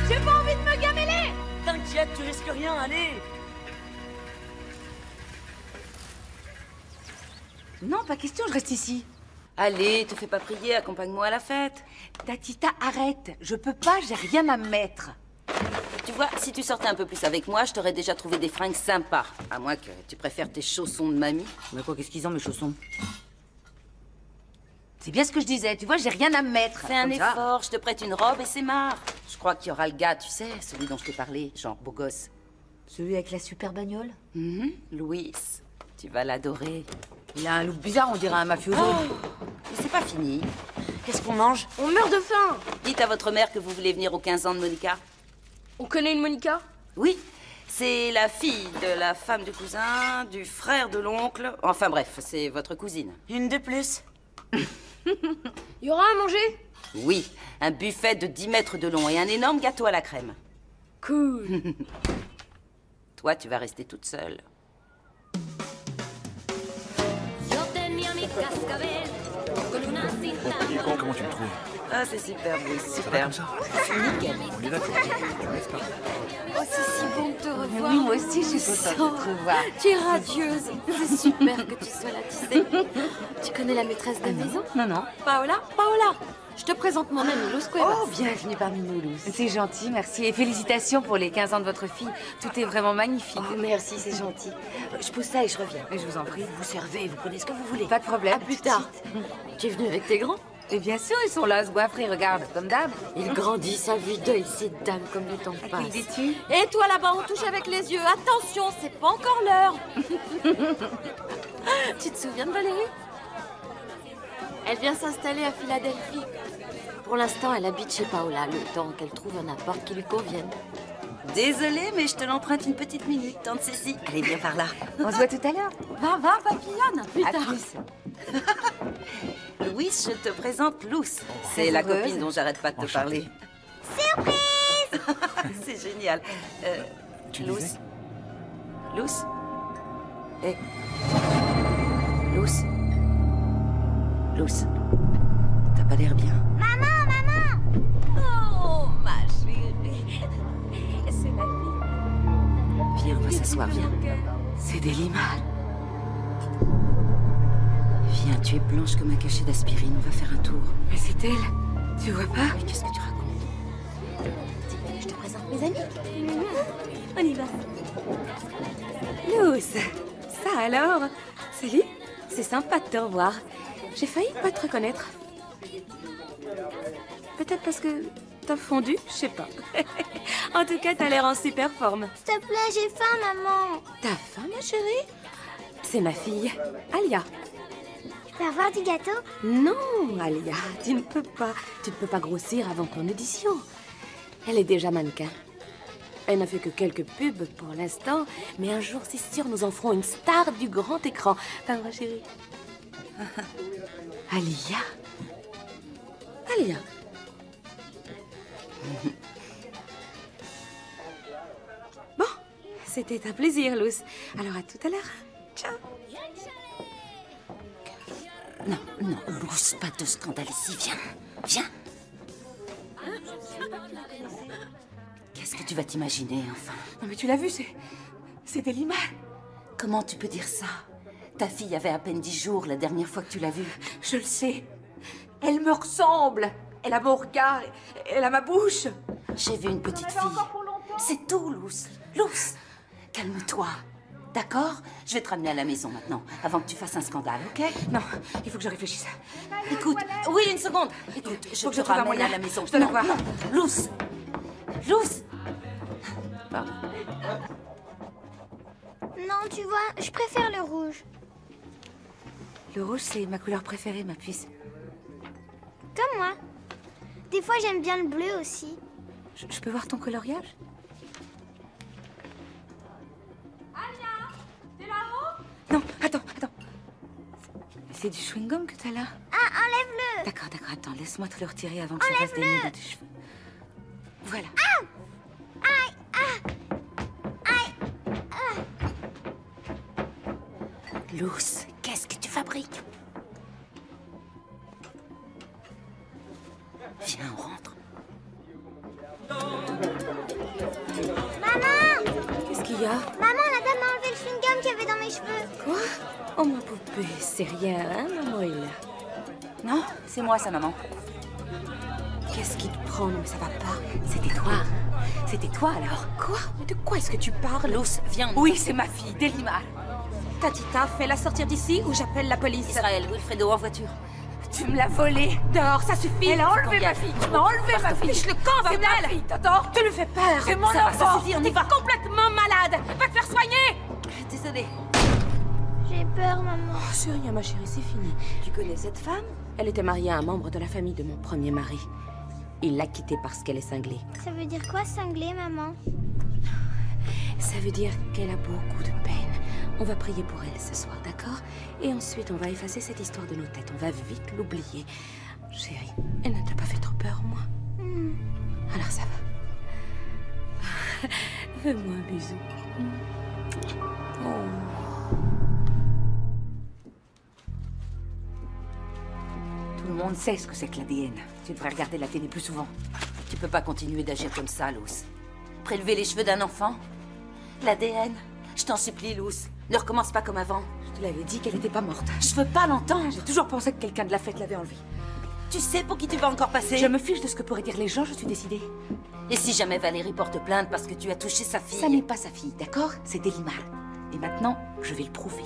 J'ai pas envie de me gameler. T'inquiète, tu risques rien, allez. Non, pas question, je reste ici. Allez, te fais pas prier, accompagne-moi à la fête. Tatita, arrête. Je peux pas, j'ai rien à mettre. Tu vois, si tu sortais un peu plus avec moi, je t'aurais déjà trouvé des fringues sympas. À moins que tu préfères tes chaussons de mamie. Mais quoi, qu'est-ce qu'ils ont, mes chaussons? C'est bien ce que je disais, tu vois, j'ai rien à mettre. Fais un Comme ça. effort, je te prête une robe et c'est marre. Je crois qu'il y aura le gars, tu sais, celui dont je t'ai parlé, genre beau gosse. Celui avec la super bagnole? Louis, tu vas l'adorer. Il a un look bizarre, on dirait un mafioso. Mais c'est pas fini. Qu'est-ce qu'on mange? On meurt de faim. Dites à votre mère que vous voulez venir aux 15 ans de Monica. On connaît une Monica? Oui, c'est la fille de la femme du cousin, du frère de l'oncle. Enfin bref, c'est votre cousine. Une de plus. Il y aura à manger? Oui, un buffet de 10 mètres de long et un énorme gâteau à la crème. Cool. Toi, tu vas rester toute seule. Comment tu le trouves? Ah, c'est superbe, oui, Ça va super. comme ça? C'est nickel. On est d'accord. Tu me laisses pas. Oh, c'est si bon de te revoir. Oui, moi aussi, je suis contente de te revoir. Tu es radieuse. C'est super que tu sois là, tu sais. Tu connais la maîtresse de la maison? Non, non. Paola? Paola, je te présente mon amie Luz Cuevas. Oh, bienvenue parmi nous, Luz. C'est gentil, merci. Et félicitations pour les 15 ans de votre fille. Tout est vraiment magnifique. Oh, merci, c'est gentil. Je pose ça et je reviens. Mais je vous en prie. Vous servez, vous prenez ce que vous voulez. Pas de problème. À plus tard. Tu es venue avec tes grands? Et bien sûr, ils sont là, ce goinfré, regarde, comme d'hab. Ils grandissent à vue d'œil, ces dames, comme le temps passe. Qui dis-tu? Et toi là-bas, on touche avec les yeux. Attention, c'est pas encore l'heure. Tu te souviens de Valérie? Elle vient s'installer à Philadelphie. Pour l'instant, elle habite chez Paola, le temps qu'elle trouve un appart qui lui convienne. Désolée, mais je te l'emprunte une petite minute, tante Cécile. Allez, viens par là. On se voit tout à l'heure. Va, papillonne. Plus À tard. plus. Louis, je te présente Luce. C'est la heureuse. copine dont j'arrête pas de te Enchanté. parler. C'est génial. Tu Luce. disais? Luce. Hé. Luce. Luce. T'as pas l'air bien. Maman, maman! Oh, ma chérie. C'est ma fille. Viens, on va s'asseoir, viens. C'est Delima. Viens, tu es blanche comme un cachet d'aspirine. On va faire un tour. Mais c'est elle. Tu vois pas? Mais qu'est-ce que tu racontes? Je te présente mes amis. On y va. Luz, ça alors? Salut, c'est sympa de te revoir. J'ai failli pas te reconnaître. Peut-être parce que t'as fondu, je sais pas. En tout cas, t'as l'air en super forme. S'il te plaît, j'ai faim, maman. T'as faim, ma chérie? C'est ma fille, Alia. Je peux avoir du gâteau? Non, Alia, tu ne peux pas. Tu ne peux pas grossir avant ton audition. Elle est déjà mannequin. Elle n'a fait que quelques pubs pour l'instant, mais un jour, c'est sûr, nous en ferons une star du grand écran. Pas vrai, chérie? Alia? Alia? Bon, c'était un plaisir, Luz. Alors, à tout à l'heure. Ciao. Non, non, Luce, pas de scandale ici. Viens, viens. Qu'est-ce que tu vas t'imaginer, enfin? Non, mais tu l'as vu, c'est Delima. Comment tu peux dire ça? Ta fille avait à peine 10 jours la dernière fois que tu l'as vue. Je le sais. Elle me ressemble. Elle a mon regard, elle a ma bouche. J'ai vu une petite fille. C'est tout, Luce. Luce, calme-toi. D'accord? Je vais te ramener à la maison maintenant, avant que tu fasses un scandale, ok? Non, il faut que je réfléchisse. Écoute, oui, une seconde. Écoute, je te ramène à la maison. Je dois la voir. Non, Luce. Luce. Pardon. Non, tu vois, je préfère le rouge. Le rouge, c'est ma couleur préférée, ma puce. Comme moi. Des fois, j'aime bien le bleu aussi. Je peux voir ton coloriage? Alia, t'es là-haut? Non, attends. C'est du chewing-gum que t'as là? Ah, enlève-le. D'accord, attends, laisse-moi te le retirer avant que ça fasse des nœuds dans tes cheveux. Voilà. Luce, qu'est-ce que tu fabriques? Viens, on rentre. Maman! Qu'est-ce qu'il y a? Maman, la dame a enlevé le chewing-gum qu'il y avait dans mes cheveux. Quoi? Oh, ma poupée, c'est rien, hein, maman est là. Non, c'est moi, ça, maman. Qu'est-ce qui te prend? Non, mais ça va pas. C'était toi. C'était toi, alors. Quoi? Mais de quoi est-ce que tu parles? Luce, viens. Oui, c'est ma fille, Delimar. Tatita, fais-la sortir d'ici ou j'appelle la police. Israël, Wilfredo, en voiture. Tu me l'as volée. Dehors, ça suffit. Elle a enlevé ma fille. Tu m'as enlevé ma fille. Je le camp, c'est ma fille, t'entends? Tu lui fais peur. C'est mon enfant. Ça suffit, on y va. Complètement malade. Va te faire soigner. Désolée. J'ai peur, maman. Oh, c'est rien, ma chérie, c'est fini. Tu connais cette femme? Elle était mariée à un membre de la famille de mon premier mari. Il l'a quittée parce qu'elle est cinglée. Ça veut dire quoi, cinglée, maman? Ça veut dire qu'elle a beaucoup de peine. On va prier pour elle ce soir, d'accord? Et ensuite, on va effacer cette histoire de nos têtes. On va vite l'oublier. Chérie, elle ne t'a pas fait trop peur, moi? Alors ça va. Fais-moi un bisou. Tout le monde sait ce que c'est que l'ADN. Tu devrais regarder la télé plus souvent. Tu peux pas continuer d'agir comme ça, Luce. Prélever les cheveux d'un enfant? L'ADN? Je t'en supplie, Luce. Ne recommence pas comme avant. Je te l'avais dit qu'elle n'était pas morte. Je veux pas l'entendre. J'ai toujours pensé que quelqu'un de la fête l'avait enlevée. Tu sais pour qui tu vas encore passer? Je me fiche de ce que pourraient dire les gens, je suis décidée. Et si jamais Valérie porte plainte parce que tu as touché sa fille? Ça n'est pas sa fille, d'accord? C'est Delimar. Et maintenant, je vais le prouver.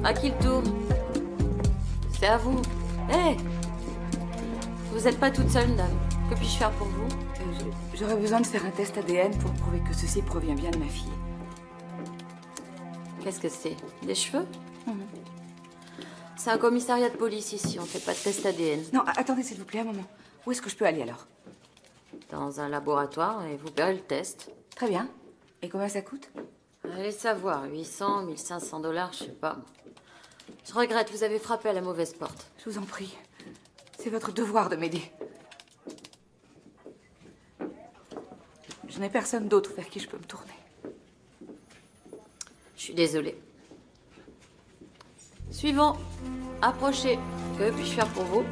À qui le tour? C'est à vous. Hé! Vous n'êtes pas toute seule, dame. Que puis-je faire pour vous? J'aurais besoin de faire un test ADN pour prouver que ceci provient bien de ma fille. Qu'est-ce que c'est? Des cheveux? C'est un commissariat de police ici, on fait pas de test ADN. Non, attendez s'il vous plaît un moment. Où est-ce que je peux aller alors? Dans un laboratoire et vous paierez le test. Très bien. Et combien ça coûte? Allez savoir, 800, 1500 $, je sais pas. Je regrette, vous avez frappé à la mauvaise porte. Je vous en prie. C'est votre devoir de m'aider. Je n'ai personne d'autre vers qui je peux me tourner. Je suis désolée. Suivant. Approchez. Que puis-je faire pour vous?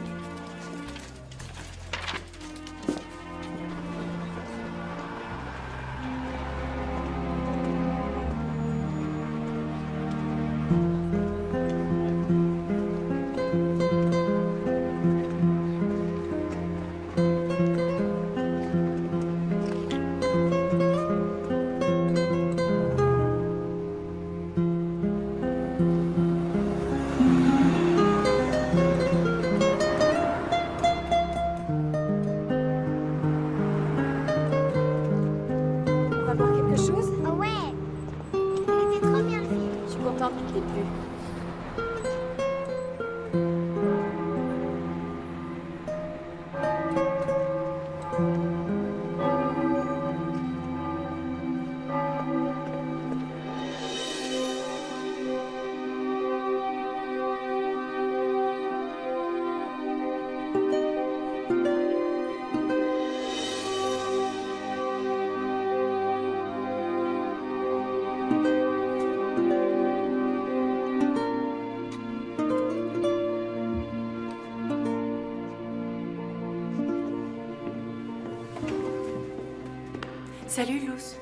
Salut, Luz.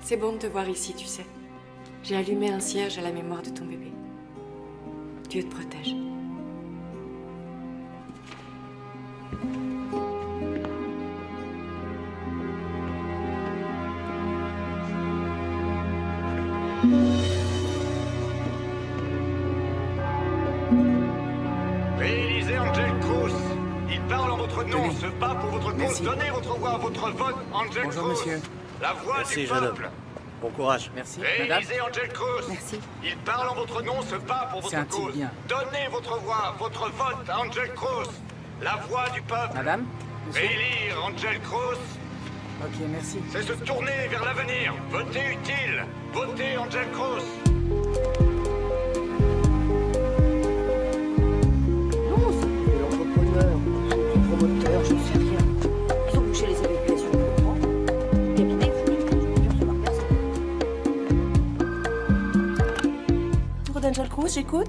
C'est bon de te voir ici, tu sais. J'ai allumé un cierge à la mémoire de ton bébé. Dieu te protège. Réalisez Angel Cruz. Il parle en votre nom, se bat pour votre cause. Donnez votre voix à votre vote, Angel Cruz. Bonjour, monsieur. La voix Merci, du jeune peuple. homme. Bon courage. Merci. Réalisez Angel Cruz. Merci. Il parle en votre nom, se bat pour C'est votre un type cause. bien. Donnez votre voix, votre vote à Angel Cruz. La voix du peuple. Madame, monsieur. Réélire Angel Cruz. Ok, merci. C'est se tourner vers l'avenir. Votez utile. Votez Angel Cruz. L'entrepreneur, le promoteur, je ne sais rien. Ils ont bouché les évacuations de courant. Le cabinet voulait que je ne recevoir personne. Tour d'Angel Cruz, j'écoute.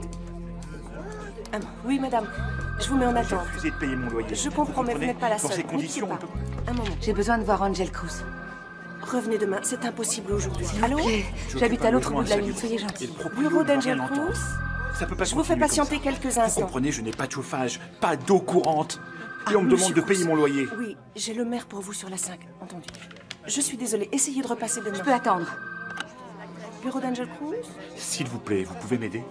Ah, oui, madame. Je vous mets en J'ai attente. refusé de payer mon loyer. Je comprends, mais vous comprenez? n'êtes pas la Dans seule. ces conditions, Ne on quittez peut... pas. Un moment. J'ai besoin de voir Angel Cruz. Revenez demain. C'est impossible aujourd'hui. Allô? J'habite à l'autre bout de la ligne. ligne, soyez gentil. Bureau d'Angel Cruz? Ça peut pas Je vous fais continuer comme patienter ça. quelques Vous instants. comprenez, je n'ai pas de chauffage, pas d'eau courante. Et on me Monsieur demande de payer Cruz. mon loyer. Oui, j'ai le maire pour vous sur la 5, entendu. Je suis désolée, essayez de repasser demain. Je peux attendre. Bureau d'Angel Cruz? S'il vous plaît, vous pouvez m'aider?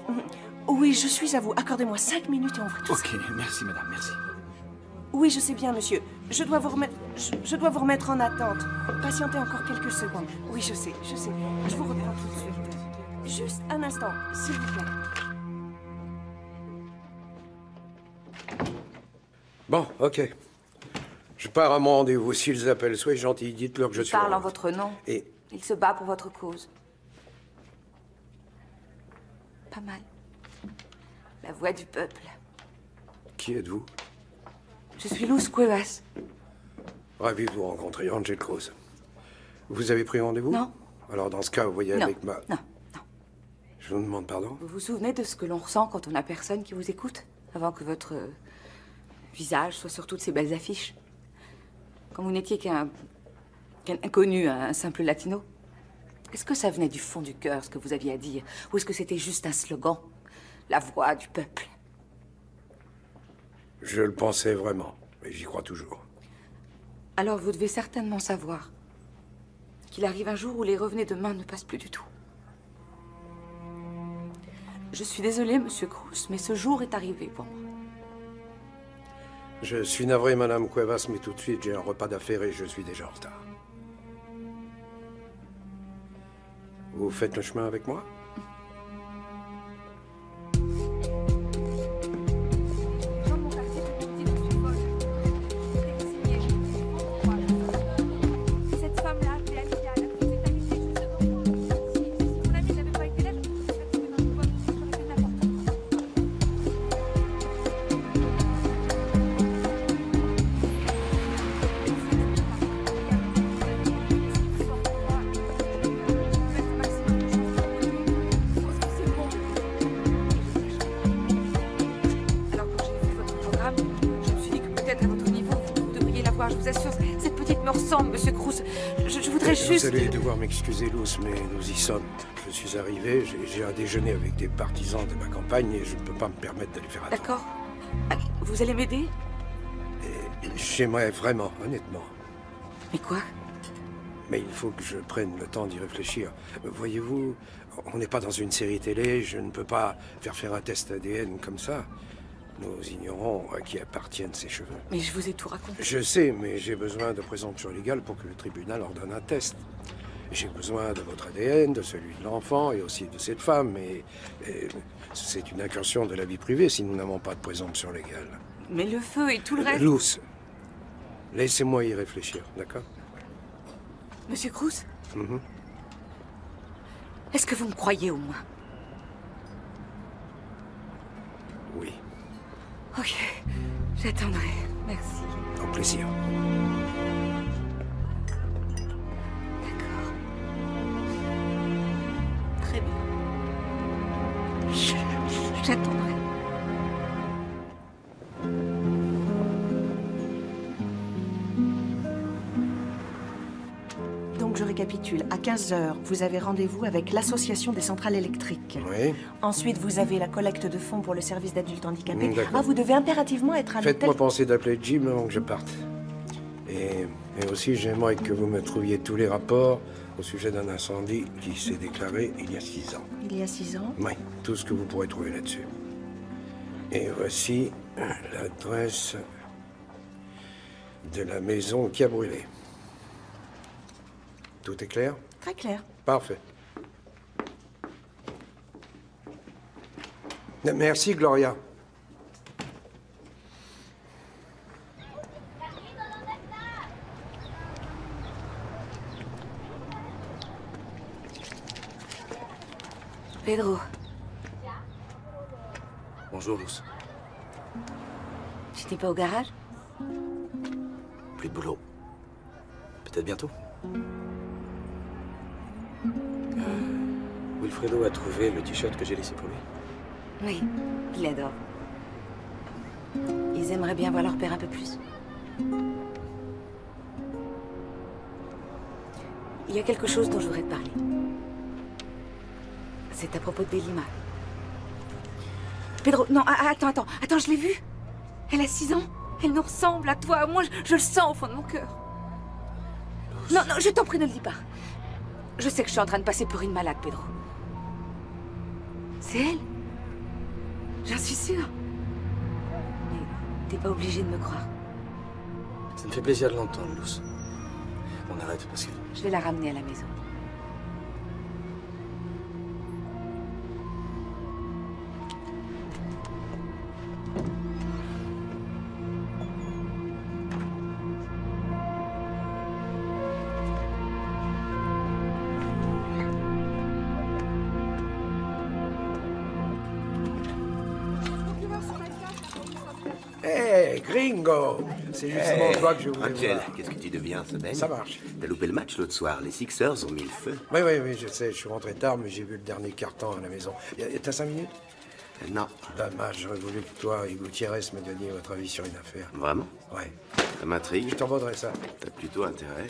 Oui, je suis à vous. Accordez-moi 5 minutes et on voit tout ça. Ok, merci madame, merci. Oui, je sais bien, monsieur. Je dois vous remettre... Je dois vous remettre en attente. Patientez encore quelques secondes. Oui, je sais, je sais. Je vous reprends tout de suite. Juste un instant, s'il vous plaît. Bon, ok. Je pars à mon rendez-vous. S'ils appellent, soyez gentils, dites-leur que je Il suis... parle en route. votre nom. Et Il se bat pour votre cause. Pas mal. La voix du peuple. qui êtes-vous? Je suis Luz Cuevas. Ravi de vous rencontrer, Angel Cruz. Vous avez pris rendez-vous? Non. Alors, dans ce cas, vous voyez Non, avec ma... non. Je vous demande pardon? Vous vous souvenez de ce que l'on ressent quand on n'a personne qui vous écoute? Avant que votre visage soit sur toutes ces belles affiches? Quand vous n'étiez qu'un inconnu, un simple latino? Est-ce que ça venait du fond du cœur, ce que vous aviez à dire? Ou est-ce que c'était juste un slogan? La voix du peuple? Je le pensais vraiment, et j'y crois toujours. Alors vous devez certainement savoir qu'il arrive un jour où les revenez demain ne passent plus du tout. Je suis désolée, Monsieur Cruz, mais ce jour est arrivé pour moi. Je suis navré, Madame Cuevas, mais tout de suite, j'ai un repas d'affaires et je suis déjà en retard. Vous faites le chemin avec moi? Cette femme-là, c'est Alicia. Elle a pris cette amitié juste devant moi. Si mon ami n'avait pas été là, je me serais trouvée dans le bois. J'aurais fait n'importe quoi. Alors quand j'ai vu votre programme, je me suis dit que peut-être à votre niveau, vous devriez l'avoir. Je vous assure, cette petite me ressemble, Monsieur Cruz. Je voudrais juste... Vous allez devoir m'excuser, Luz, mais nous y sommes. Je suis arrivé, j'ai un déjeuner avec des partisans de ma campagne et je ne peux pas me permettre de les faire attendre. D'accord. Vous allez m'aider? J'aimerais vraiment, honnêtement. Mais quoi? Mais il faut que je prenne le temps d'y réfléchir. Voyez-vous, on n'est pas dans une série télé, je ne peux pas faire un test ADN comme ça. Nous ignorons à qui appartiennent ces cheveux. Mais je vous ai tout raconté. Je sais, mais j'ai besoin de présomption légale pour que le tribunal ordonne un test. J'ai besoin de votre ADN, de celui de l'enfant et aussi de cette femme. Et c'est une incursion de la vie privée si nous n'avons pas de présomption légale. Mais le feu et tout le reste... Luz, laissez-moi y réfléchir, d'accord? Monsieur Cruz, Mhm. est-ce que vous me croyez au moins? Oui, Ok, j'attendrai. Merci. au plaisir. Très bien. J'attendrai. Donc je récapitule. À 15h, vous avez rendez-vous avec l'association des centrales électriques. Oui. Ensuite, vous avez la collecte de fonds pour le service d'adultes handicapés. D'accord. Ah, vous devez impérativement être à l'hôtel. Faites-moi penser d'appeler Jim avant que je parte. Et aussi, j'aimerais que vous me trouviez tous les rapports au sujet d'un incendie qui s'est déclaré il y a 6 ans. Il y a 6 ans? Oui, tout ce que vous pourrez trouver là-dessus. Et voici l'adresse de la maison qui a brûlé. Tout est clair? Très clair. Parfait. Merci, Gloria. Pedro. Bonjour, Luz. Tu n'es pas au garage? Plus de boulot. Peut-être bientôt. Wilfredo a trouvé le t-shirt que j'ai laissé pour lui. Oui, il adore. Ils aimeraient bien voir leur père un peu plus. Il y a quelque chose dont je voudrais te parler. C'est à propos de Belima. Pedro, non, attends, je l'ai vue. Elle a 6 ans. Elle nous ressemble à toi. Moi, je le sens au fond de mon cœur. Non, je t'en prie, ne le dis pas. Je sais que je suis en train de passer pour une malade, Pedro. C'est elle. J'en suis sûre. Mais t'es pas obligé de me croire. Ça me fait plaisir de l'entendre, Luz. On arrête parce que... Je vais la ramener à la maison. Hey, gringo! C'est justement toi que je voulais Angel, voir. qu'est-ce que tu deviens, semaine? Ça marche. T'as loupé le match l'autre soir. Les Sixers ont mis le feu. Oui, je sais. Je suis rentré tard, mais j'ai vu le dernier carton à la maison. T'as 5 minutes? Non. Dommage, j'aurais voulu que toi et Gutiérrez me donniez votre avis sur une affaire. Vraiment? Ouais. Ça m'intrigue. Je t'en vaudrais ça. T'as plutôt intérêt.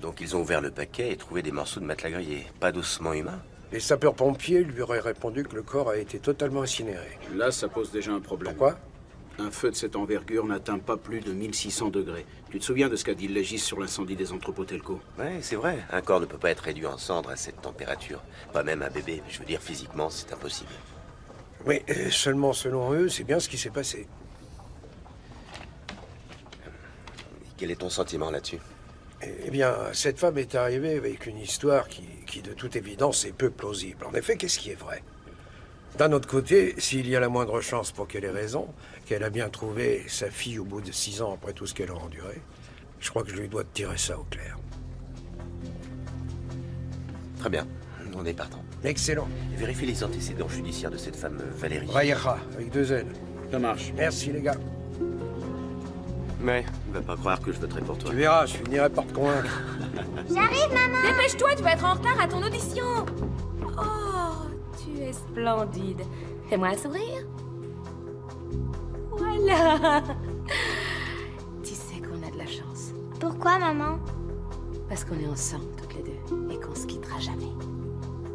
Donc ils ont ouvert le paquet et trouvé des morceaux de matelas grillés. Pas d'ossements humains? Les sapeurs-pompiers lui auraient répondu que le corps a été totalement incinéré. Là, ça pose déjà un problème. Pourquoi? Un feu de cette envergure n'atteint pas plus de 1600 degrés. Tu te souviens de ce qu'a dit le légiste sur l'incendie des entrepôts Telco? Ouais, c'est vrai. Un corps ne peut pas être réduit en cendres à cette température. Pas même un bébé. Je veux dire, physiquement, c'est impossible. Oui, seulement selon eux, c'est bien ce qui s'est passé. Quel est ton sentiment là-dessus? Eh bien, cette femme est arrivée avec une histoire qui, de toute évidence, est peu plausible. En effet, qu'est-ce qui est vrai? D'un autre côté, s'il y a la moindre chance pour qu'elle ait raison, qu'elle a bien trouvé sa fille au bout de 6 ans après tout ce qu'elle a enduré, je crois que je lui dois tirer ça au clair. Très bien. On est partant. Excellent. Vérifie les antécédents judiciaires de cette femme Valérie. Valera, avec 2 L. Ça marche. Merci, les gars. Mais, il va pas croire que je voterai pour toi. Tu verras, je finirai par te convaincre. J'arrive, maman! Dépêche-toi, tu vas être en retard à ton audition. Oh, tu es splendide. Fais-moi un sourire. Voilà. Tu sais qu'on a de la chance. Pourquoi, maman? Parce qu'on est ensemble toutes les deux et qu'on se quittera jamais.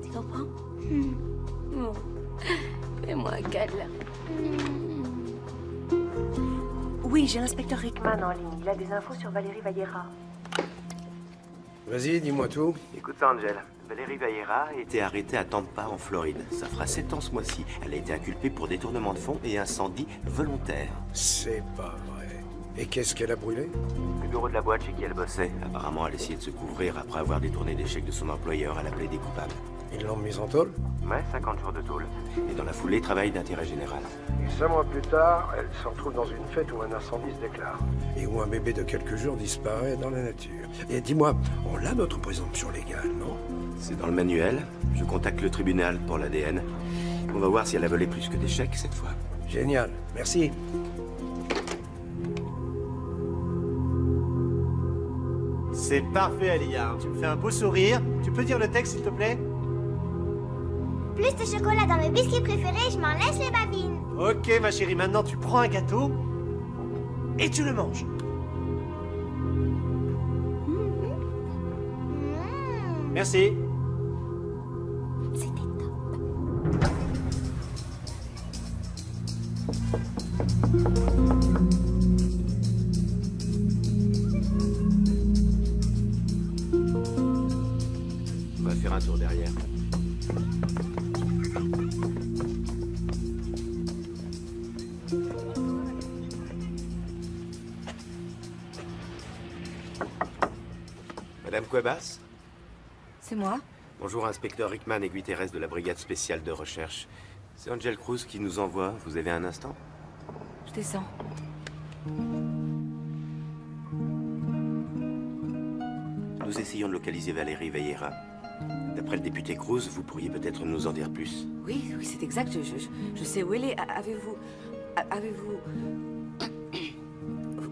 Tu comprends? Bon, fais-moi un câlin. Oui, j'ai l'inspecteur Rickman en ligne. Il a des infos sur Valérie Valera. Vas-y, dis-moi tout. Écoute ça, Angel. Valérie Valera a été arrêtée à Tampa, en Floride. Ça fera 7 ans ce mois-ci. Elle a été inculpée pour détournement de fonds et incendie volontaire. C'est pas vrai. Et qu'est-ce qu'elle a brûlé? Le bureau de la boîte chez qui elle bossait. Apparemment, elle essayait de se couvrir après avoir détourné des chèques de son employeur. Elle appelait des coupables. Ils l'ont mise en tôle? Ouais, 50 jours de tôle. Et dans la foulée, travail d'intérêt général. Et 5 mois plus tard, elle se retrouve dans une fête où un incendie se déclare. Et où un bébé de quelques jours disparaît dans la nature. Et dis-moi, on l'a notre présomption légale, non? C'est dans le manuel. Je contacte le tribunal pour l'ADN. On va voir si elle a volé plus que des chèques cette fois. Génial, merci. C'est parfait, Alia. Tu me fais un beau sourire. Tu peux dire le texte, s'il te plaît? Plus de chocolat dans mes biscuits préférés, je m'en laisse les babines. Ok, ma chérie, maintenant tu prends un gâteau et tu le manges. Merci. C'était top. On va faire un tour derrière. Madame Cuevas? C'est moi? Bonjour, inspecteur Rickman et Guiterres de la brigade spéciale de recherche. C'est Angel Cruz qui nous envoie. Vous avez un instant? Je descends. Nous essayons de localiser Valérie Vallera. D'après le député Cruz, vous pourriez peut-être nous en dire plus. Oui, c'est exact. Je sais où elle est. Avez-vous...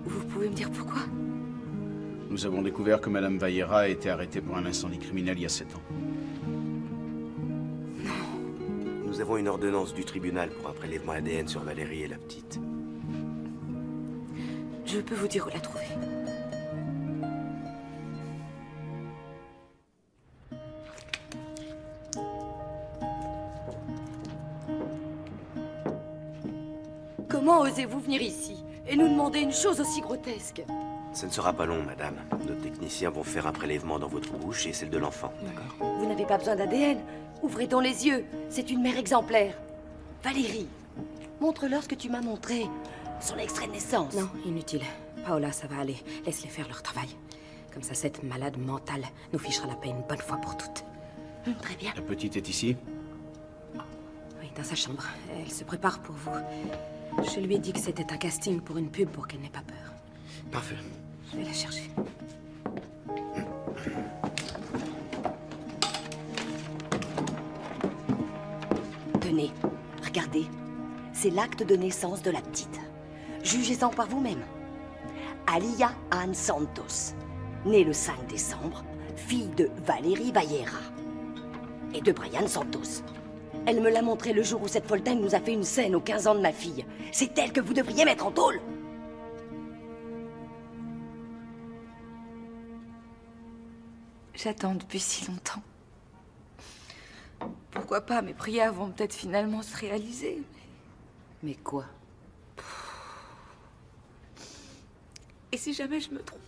Vous pouvez me dire pourquoi? Nous avons découvert que Madame Vallera a été arrêtée pour un incendie criminel il y a 7 ans. Nous avons une ordonnance du tribunal pour un prélèvement ADN sur Valérie et la petite. Je peux vous dire où la trouver. Comment osez-vous venir ici et nous demander une chose aussi grotesque? Ce ne sera pas long, madame. Nos techniciens vont faire un prélèvement dans votre bouche et celle de l'enfant. D'accord. Vous n'avez pas besoin d'ADN. Ouvrez donc les yeux. C'est une mère exemplaire. Valérie, montre-leur ce que tu m'as montré. Son extrait de naissance. Non, inutile. Paola, ça va aller. Laisse-les faire leur travail. Comme ça, cette malade mentale nous fichera la paix une bonne fois pour toutes. Très bien. La petite est ici? Oui, dans sa chambre. Elle se prépare pour vous. Je lui ai dit que c'était un casting pour une pub pour qu'elle n'ait pas peur. Parfait. Je vais la chercher. Tenez, regardez. C'est l'acte de naissance de la petite. Jugez-en par vous-même. Alia Ann Santos, née le 5 décembre, fille de Valérie Vallera et de Brian Santos. Elle me l'a montré le jour où cette folle-dingue nous a fait une scène aux 15 ans de ma fille. C'est elle que vous devriez mettre en tôle. J'attends depuis si longtemps. Pourquoi pas, mes prières vont peut-être finalement se réaliser. Mais quoi? Et si jamais je me trompe?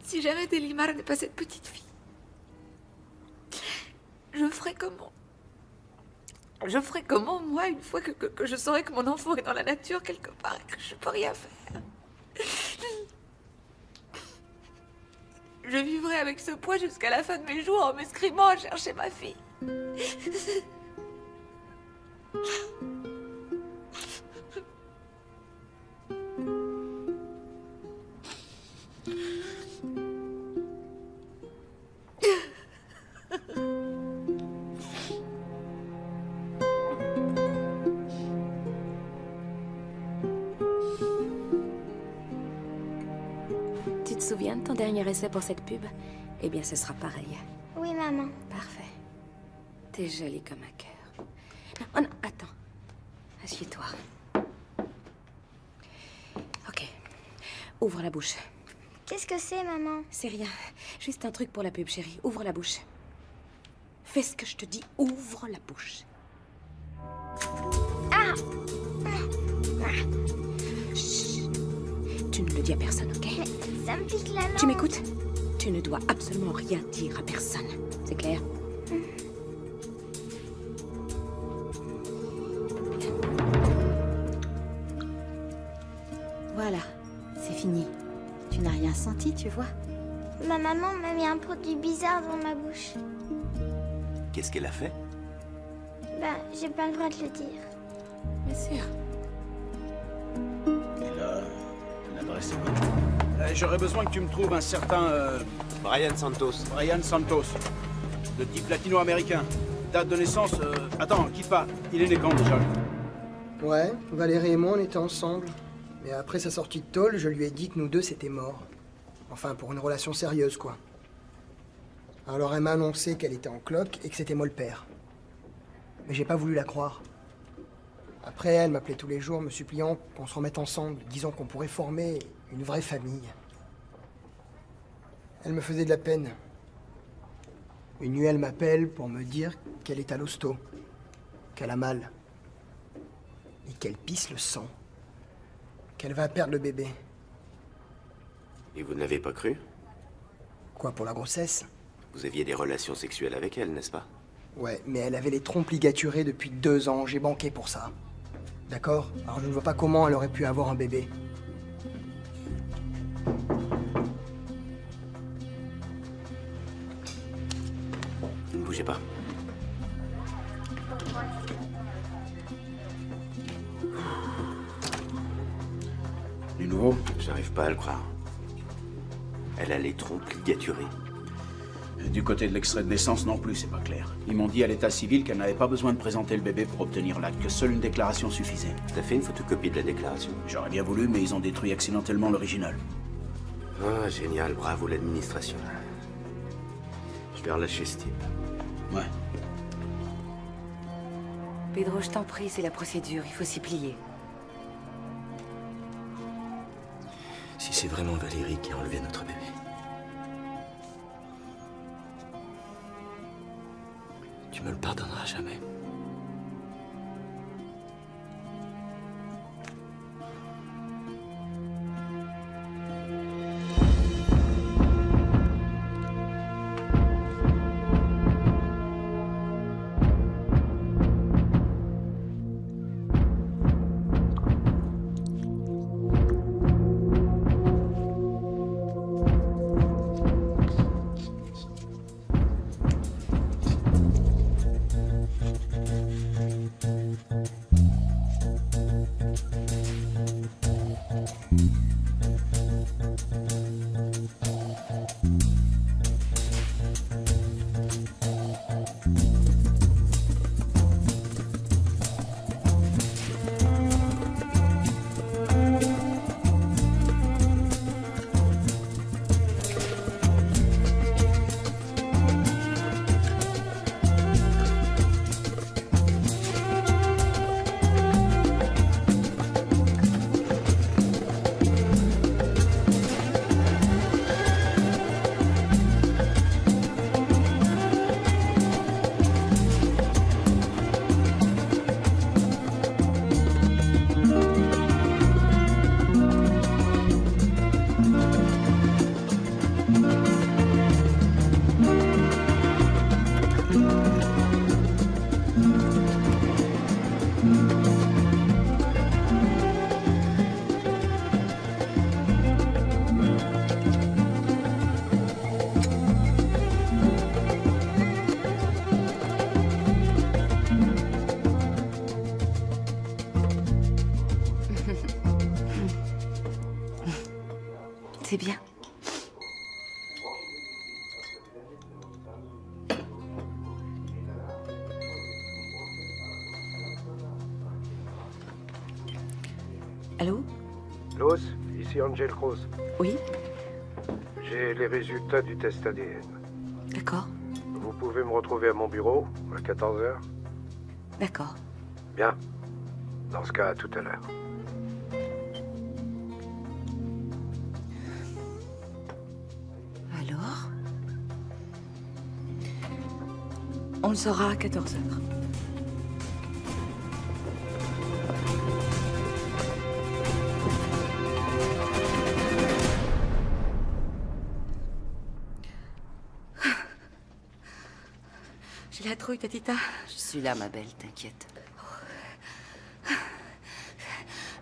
Si jamais Delimar n'est pas cette petite fille, je ferai comment? Je ferai comment, moi, une fois que je saurai que mon enfant est dans la nature quelque part et que je peux rien faire? Je vivrai avec ce poids jusqu'à la fin de mes jours en m'escrimant à chercher ma fille. Tu te souviens de ton dernier essai pour cette pub? Eh bien, ce sera pareil. Oui, maman. Parfait. T'es jolie comme un cœur. Oh non, attends. Assieds-toi. Ok. Ouvre la bouche. Qu'est-ce que c'est, maman? C'est rien. Juste un truc pour la pub, chérie. Ouvre la bouche. Fais ce que je te dis. Ouvre la bouche. Ah! Chut. Tu ne le dis à personne, ok? Mais ça me pique la langue. Tu m'écoutes? Tu ne dois absolument rien dire à personne. C'est clair? Voilà, c'est fini. Tu n'as rien senti, tu vois? Ma maman m'a mis un produit bizarre dans ma bouche. Qu'est-ce qu'elle a fait? Ben, j'ai pas le droit de le dire. Bien sûr. Et là, l'adresse est bonne. J'aurais besoin que tu me trouves un certain... Brian Santos. Brian Santos. De type latino-américain. Date de naissance... Attends, quitte pas. Il est né quand déjà? Ouais, Valérie et moi, on était ensemble. Mais après sa sortie de tôle, je lui ai dit que nous deux, c'était mort. Enfin, pour une relation sérieuse, quoi. Alors elle m'a annoncé qu'elle était en cloque et que c'était moi le père. Mais j'ai pas voulu la croire. Après, elle m'appelait tous les jours, me suppliant qu'on se remette ensemble, disant qu'on pourrait former une vraie famille. Elle me faisait de la peine. Une nuit, elle m'appelle pour me dire qu'elle est à l'hosto, qu'elle a mal, et qu'elle pisse le sang, qu'elle va perdre le bébé. Et vous ne l'avez pas cru? Quoi, pour la grossesse? Vous aviez des relations sexuelles avec elle, n'est-ce pas? Ouais, mais elle avait les trompes ligaturées depuis 2 ans, j'ai banqué pour ça. D'accord? Alors je ne vois pas comment elle aurait pu avoir un bébé. Ne bougez pas. Du nouveau? J'arrive pas à le croire. Elle a les trompes ligaturées. Du côté de l'extrait de naissance non plus, c'est pas clair. Ils m'ont dit à l'état civil qu'elle n'avait pas besoin de présenter le bébé pour obtenir l'acte, que seule une déclaration suffisait. T'as fait une photocopie de la déclaration? J'aurais bien voulu, mais ils ont détruit accidentellement l'original. Ah, génial, bravo l'administration. Je vais relâcher ce type. Ouais. Pedro, je t'en prie, c'est la procédure, il faut s'y plier. Si c'est vraiment Valérie qui a enlevé notre bébé, tu me le pardonneras jamais. C'est bien. Allô? Los, ici Angel Cruz. Oui? J'ai les résultats du test ADN. D'accord. Vous pouvez me retrouver à mon bureau à 14h? D'accord. Bien. Dans ce cas, à tout à l'heure. Alors? On le saura à 14h. J'ai la trouille, Tatita. Je suis là, ma belle, t'inquiète.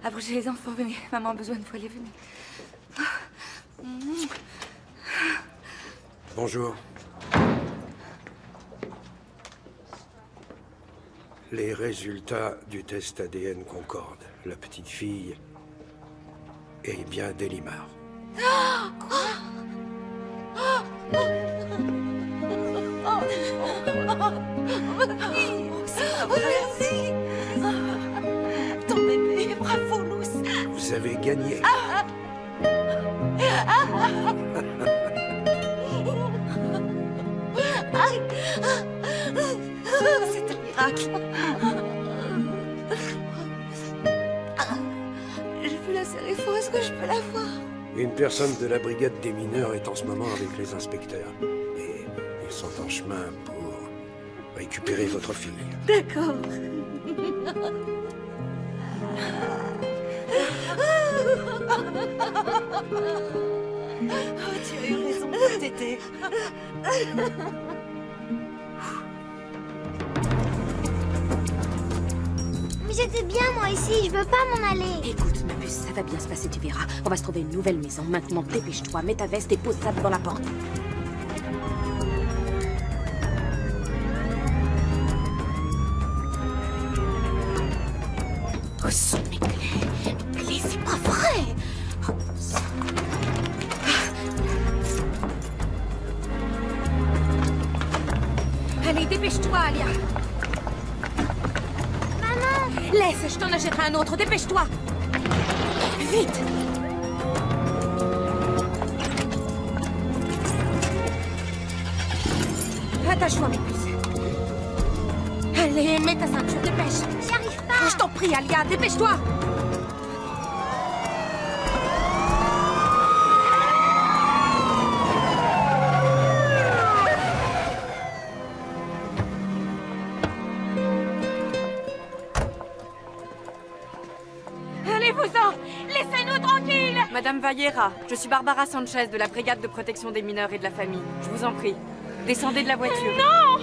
Approchez les enfants, venez. Maman a besoin de vous, allez, venez. Bonjour. Les résultats du test ADN concordent. La petite fille est bien Delimar. Quoi? Merci. Ton bébé, bravo, Luce. Vous avez gagné. C'est un miracle. Je peux la serrer fort, est-ce que je peux la voir? Une personne de la brigade des mineurs est en ce moment avec les inspecteurs. Et ils sont en chemin pour récupérer votre fille. D'accord. Oh, tu as eu raison, Tété. Mais j'étais bien, moi, ici. Je veux pas m'en aller. Écoute, ma puce, ça va bien se passer, tu verras. On va se trouver une nouvelle maison. Maintenant, dépêche-toi, mets ta veste et pose ça devant la porte. Où sont mes clés? Mes clés, c'est pas vrai! Allez, dépêche-toi, Alia. Maman! Laisse, je t'en achèterai un autre, dépêche-toi. Vite! Attache-toi, mes puces. Allez, mets ta ceinture, dépêche. J'y arrive pas. Oh, je t'en prie, Alia, dépêche-toi. Allez-vous-en! Laissez-nous tranquilles! Madame Valliera, je suis Barbara Sanchez de la brigade de protection des mineurs et de la famille. Je vous en prie, descendez de la voiture. Non!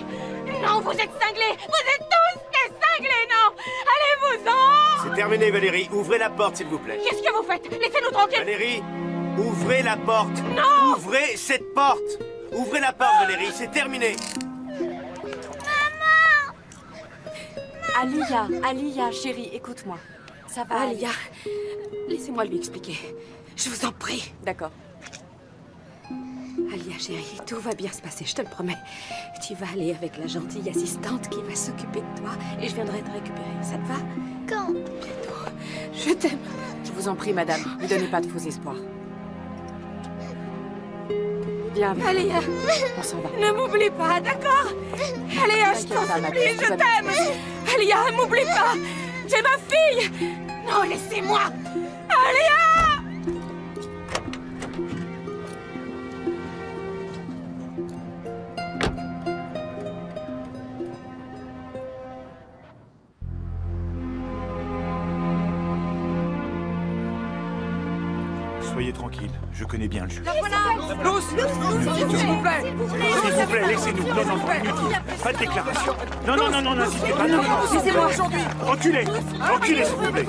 Non, vous êtes cinglés! Vous êtes tous des cinglés, non! Allez-vous-en! C'est terminé, Valérie. Ouvrez la porte, s'il vous plaît. Qu'est-ce que vous faites? Laissez-nous tranquilles! Valérie, ouvrez la porte. Non! Ouvrez cette porte. Ouvrez la porte, Valérie. C'est terminé. Alia, chérie, écoute-moi. Ça va, Alia, laissez-moi lui expliquer. Je vous en prie. D'accord. Alia, chérie, tout va bien se passer, je te le promets. Tu vas aller avec la gentille assistante qui va s'occuper de toi et je viendrai te récupérer. Ça te va? Quand? Bientôt. Je t'aime. Je vous en prie, madame, ne donnez pas de faux espoirs. Viens, Alia, on s'en va. ne m'oublie pas, d'accord? Alia, je t'en supplie, je t'aime. Alia, m'oublie pas. J'ai ma fille. Non, laissez-moi. Alia! Soyez tranquille, je connais bien le juge. Luce, s'il vous plaît. S'il vous plaît, laissez-nous. Non, inutile. Pas de déclaration. Non, n'insistez pas. Non. Laissez-moi aujourd'hui. Reculez, s'il vous plaît.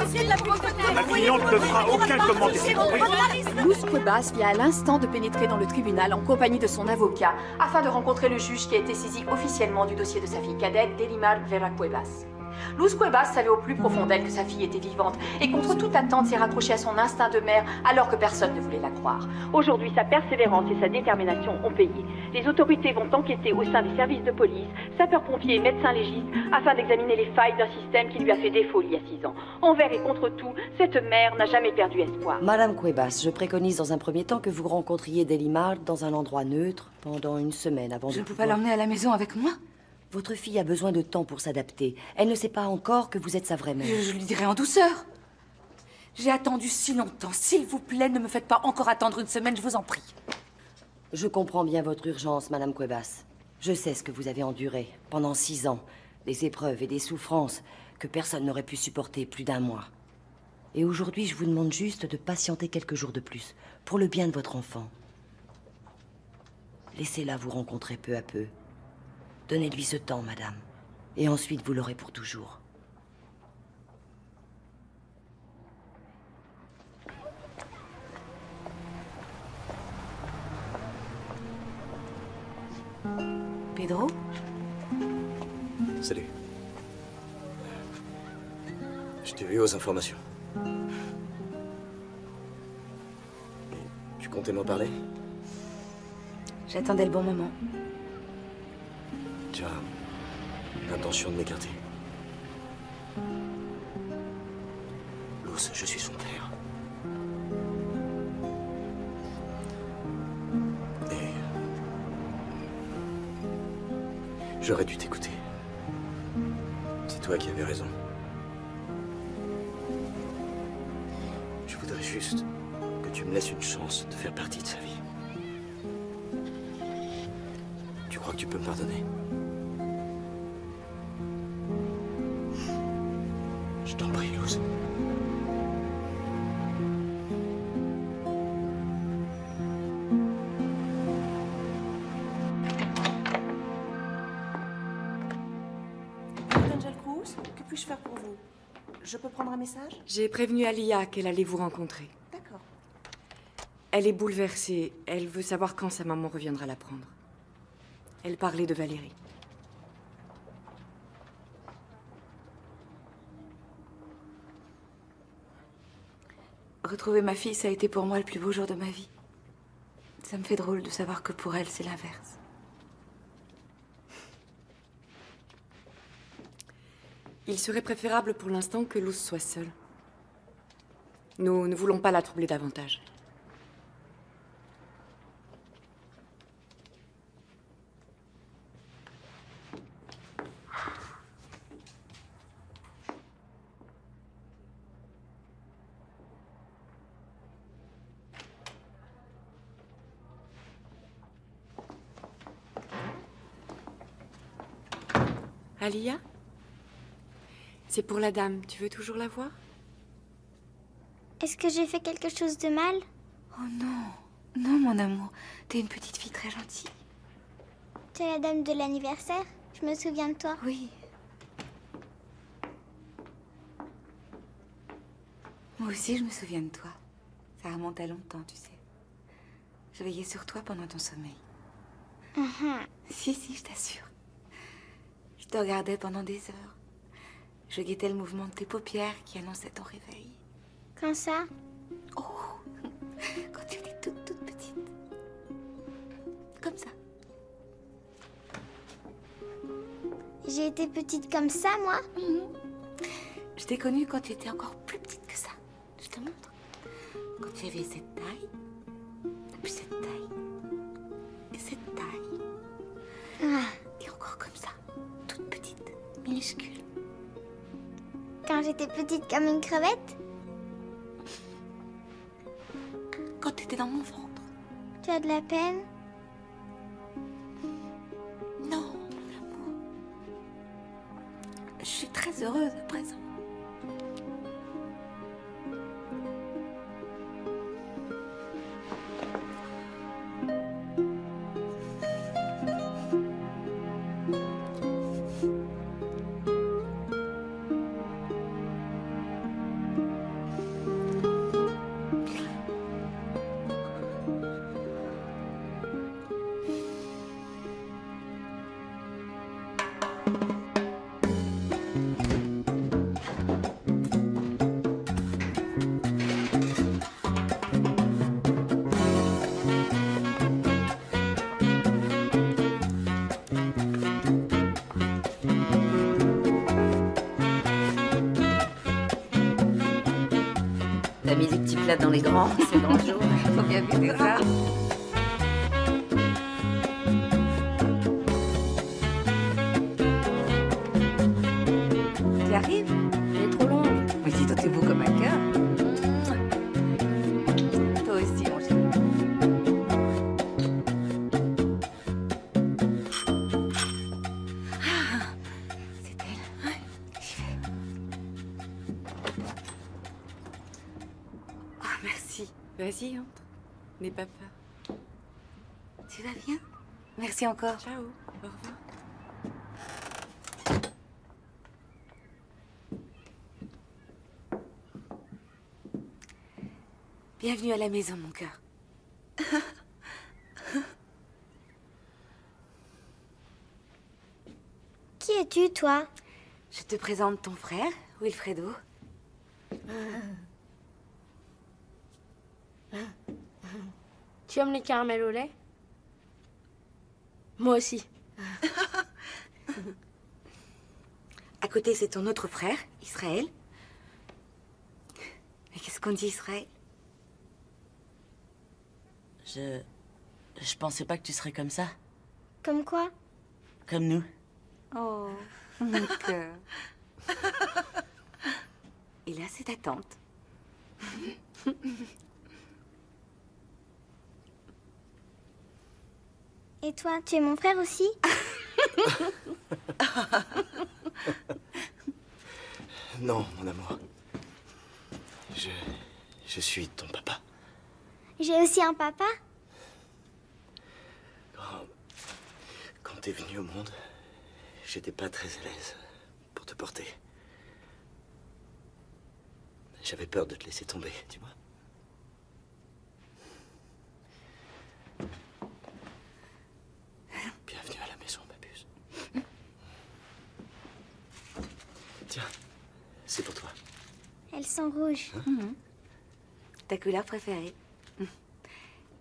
Ma cliente ne fera aucun commentaire. Luz Cuevas vient à l'instant de pénétrer dans le tribunal en compagnie de son avocat afin de rencontrer le juge qui a été saisi officiellement du dossier de sa fille cadette, Delimar Vera Cuevas. Luz Cuevas savait au plus profond d'elle que sa fille était vivante et contre toute attente s'est raccrochée à son instinct de mère alors que personne ne voulait la croire. Aujourd'hui, sa persévérance et sa détermination ont payé. Les autorités vont enquêter au sein des services de police, sapeurs-pompiers et médecins légistes afin d'examiner les failles d'un système qui lui a fait défaut il y a 6 ans. Envers et contre tout, cette mère n'a jamais perdu espoir. Madame Cuevas, je préconise dans un premier temps que vous rencontriez Delimar dans un endroit neutre pendant une semaine avant de... Je ne peux pas l'emmener à la maison avec moi? Votre fille a besoin de temps pour s'adapter. Elle ne sait pas encore que vous êtes sa vraie mère. Je lui dirai en douceur. J'ai attendu si longtemps. S'il vous plaît, ne me faites pas encore attendre une semaine, je vous en prie. Je comprends bien votre urgence, Madame Cuevas. Je sais ce que vous avez enduré pendant 6 ans. Des épreuves et des souffrances que personne n'aurait pu supporter plus d'1 mois. Et aujourd'hui, je vous demande juste de patienter quelques jours de plus, pour le bien de votre enfant. Laissez-la vous rencontrer peu à peu. Donnez-lui ce temps, madame. Et ensuite, vous l'aurez pour toujours. Pedro? Salut. Je t'ai vu aux informations. Tu comptais m'en parler? J'attendais le bon moment. Tu as l'intention de m'écarter. Luz, je suis son père. Et... j'aurais dû t'écouter. C'est toi qui avais raison. Je voudrais juste que Tu me laisses une chance de faire partie de sa vie. Tu crois que tu peux me pardonner? Je t'en prie, Luz. Angel Cruz, que puis-je faire pour vous? Je peux prendre un message? J'ai prévenu Alia qu'elle allait vous rencontrer. D'accord. Elle est bouleversée. Elle veut savoir quand sa maman reviendra la prendre. Elle parlait de Valérie. Retrouver ma fille, ça a été pour moi le plus beau jour de ma vie. Ça me fait drôle de savoir que pour elle, c'est l'inverse. Il serait préférable pour l'instant que Luz soit seule. Nous ne voulons pas la troubler davantage. Alia? C'est pour la dame. Tu veux toujours la voir? Est-ce que j'ai fait quelque chose de mal? Oh non. Non, mon amour. T'es une petite fille très gentille. Tu es la dame de l'anniversaire? Je me souviens de toi. Oui. Moi aussi, je me souviens de toi. Ça remonte à longtemps, tu sais. Je veillais sur toi pendant ton sommeil. Si, je t'assure. Je te regardais pendant des heures. Je guettais le mouvement de tes paupières qui annonçait ton réveil. Quand ça? Oh, quand tu étais toute petite. Comme ça. J'ai été petite comme ça, moi? Je t'ai connue quand tu étais encore plus petite que ça. Je te montre. Quand tu avais cette taille, puis cette taille, et cette taille. Et encore comme ça. Toute petite, minuscule. Quand j'étais petite comme une crevette? Quand t'étais dans mon ventre. Tu as de la peine? Non, mon amour. Je suis très heureuse à présent. T'as mis des petits plats dans les grands, c'est dangereux. Faut bien goûter ça. Tu arrives? Elle est trop longue. Mais dis toi, t'es beau comme un cœur. Toi aussi, mon chéri. C'est elle. Ouais. Ah, merci. Vas-y, entre. N'aie pas peur. Tu vas bien? Merci encore. Ciao. Au revoir. Bienvenue à la maison, mon cœur. Qui es-tu, toi? Je te présente ton frère, Wilfredo. Tu aimes les caramels au lait? Moi aussi. À côté, c'est ton autre frère, Israël. Mais qu'est-ce qu'on dit, Israël? Je pensais pas que tu serais comme ça. Comme quoi? Comme nous. Oh, mon cœur. Et là, c'est ta tante. Et toi, tu es mon frère aussi? Non, mon amour. Je suis ton papa. J'ai aussi un papa? Quand t'es venu au monde, j'étais pas très à l'aise pour te porter. J'avais peur de te laisser tomber, tu vois. Bienvenue à la maison, ma puce. Tiens, c'est pour toi. Elles sont rouges. Ta couleur préférée.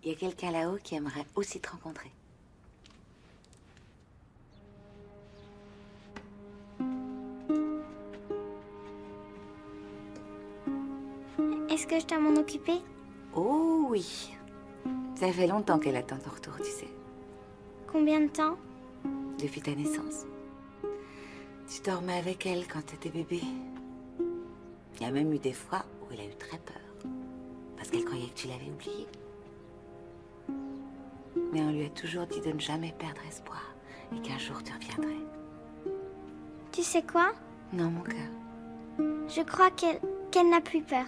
Il y a quelqu'un là-haut qui aimerait aussi te rencontrer. Est-ce que je dois m'en occuper? Oh oui. Ça fait longtemps qu'elle attend ton retour, tu sais. Combien de temps? Depuis ta naissance. Tu dormais avec elle quand t'étais bébé. Il y a même eu des fois où elle a eu très peur. Parce qu'elle croyait que tu l'avais oubliée. Mais on lui a toujours dit de ne jamais perdre espoir. Et qu'un jour tu reviendrais. Tu sais quoi? Non, mon cœur. Je crois qu'elle n'a plus peur.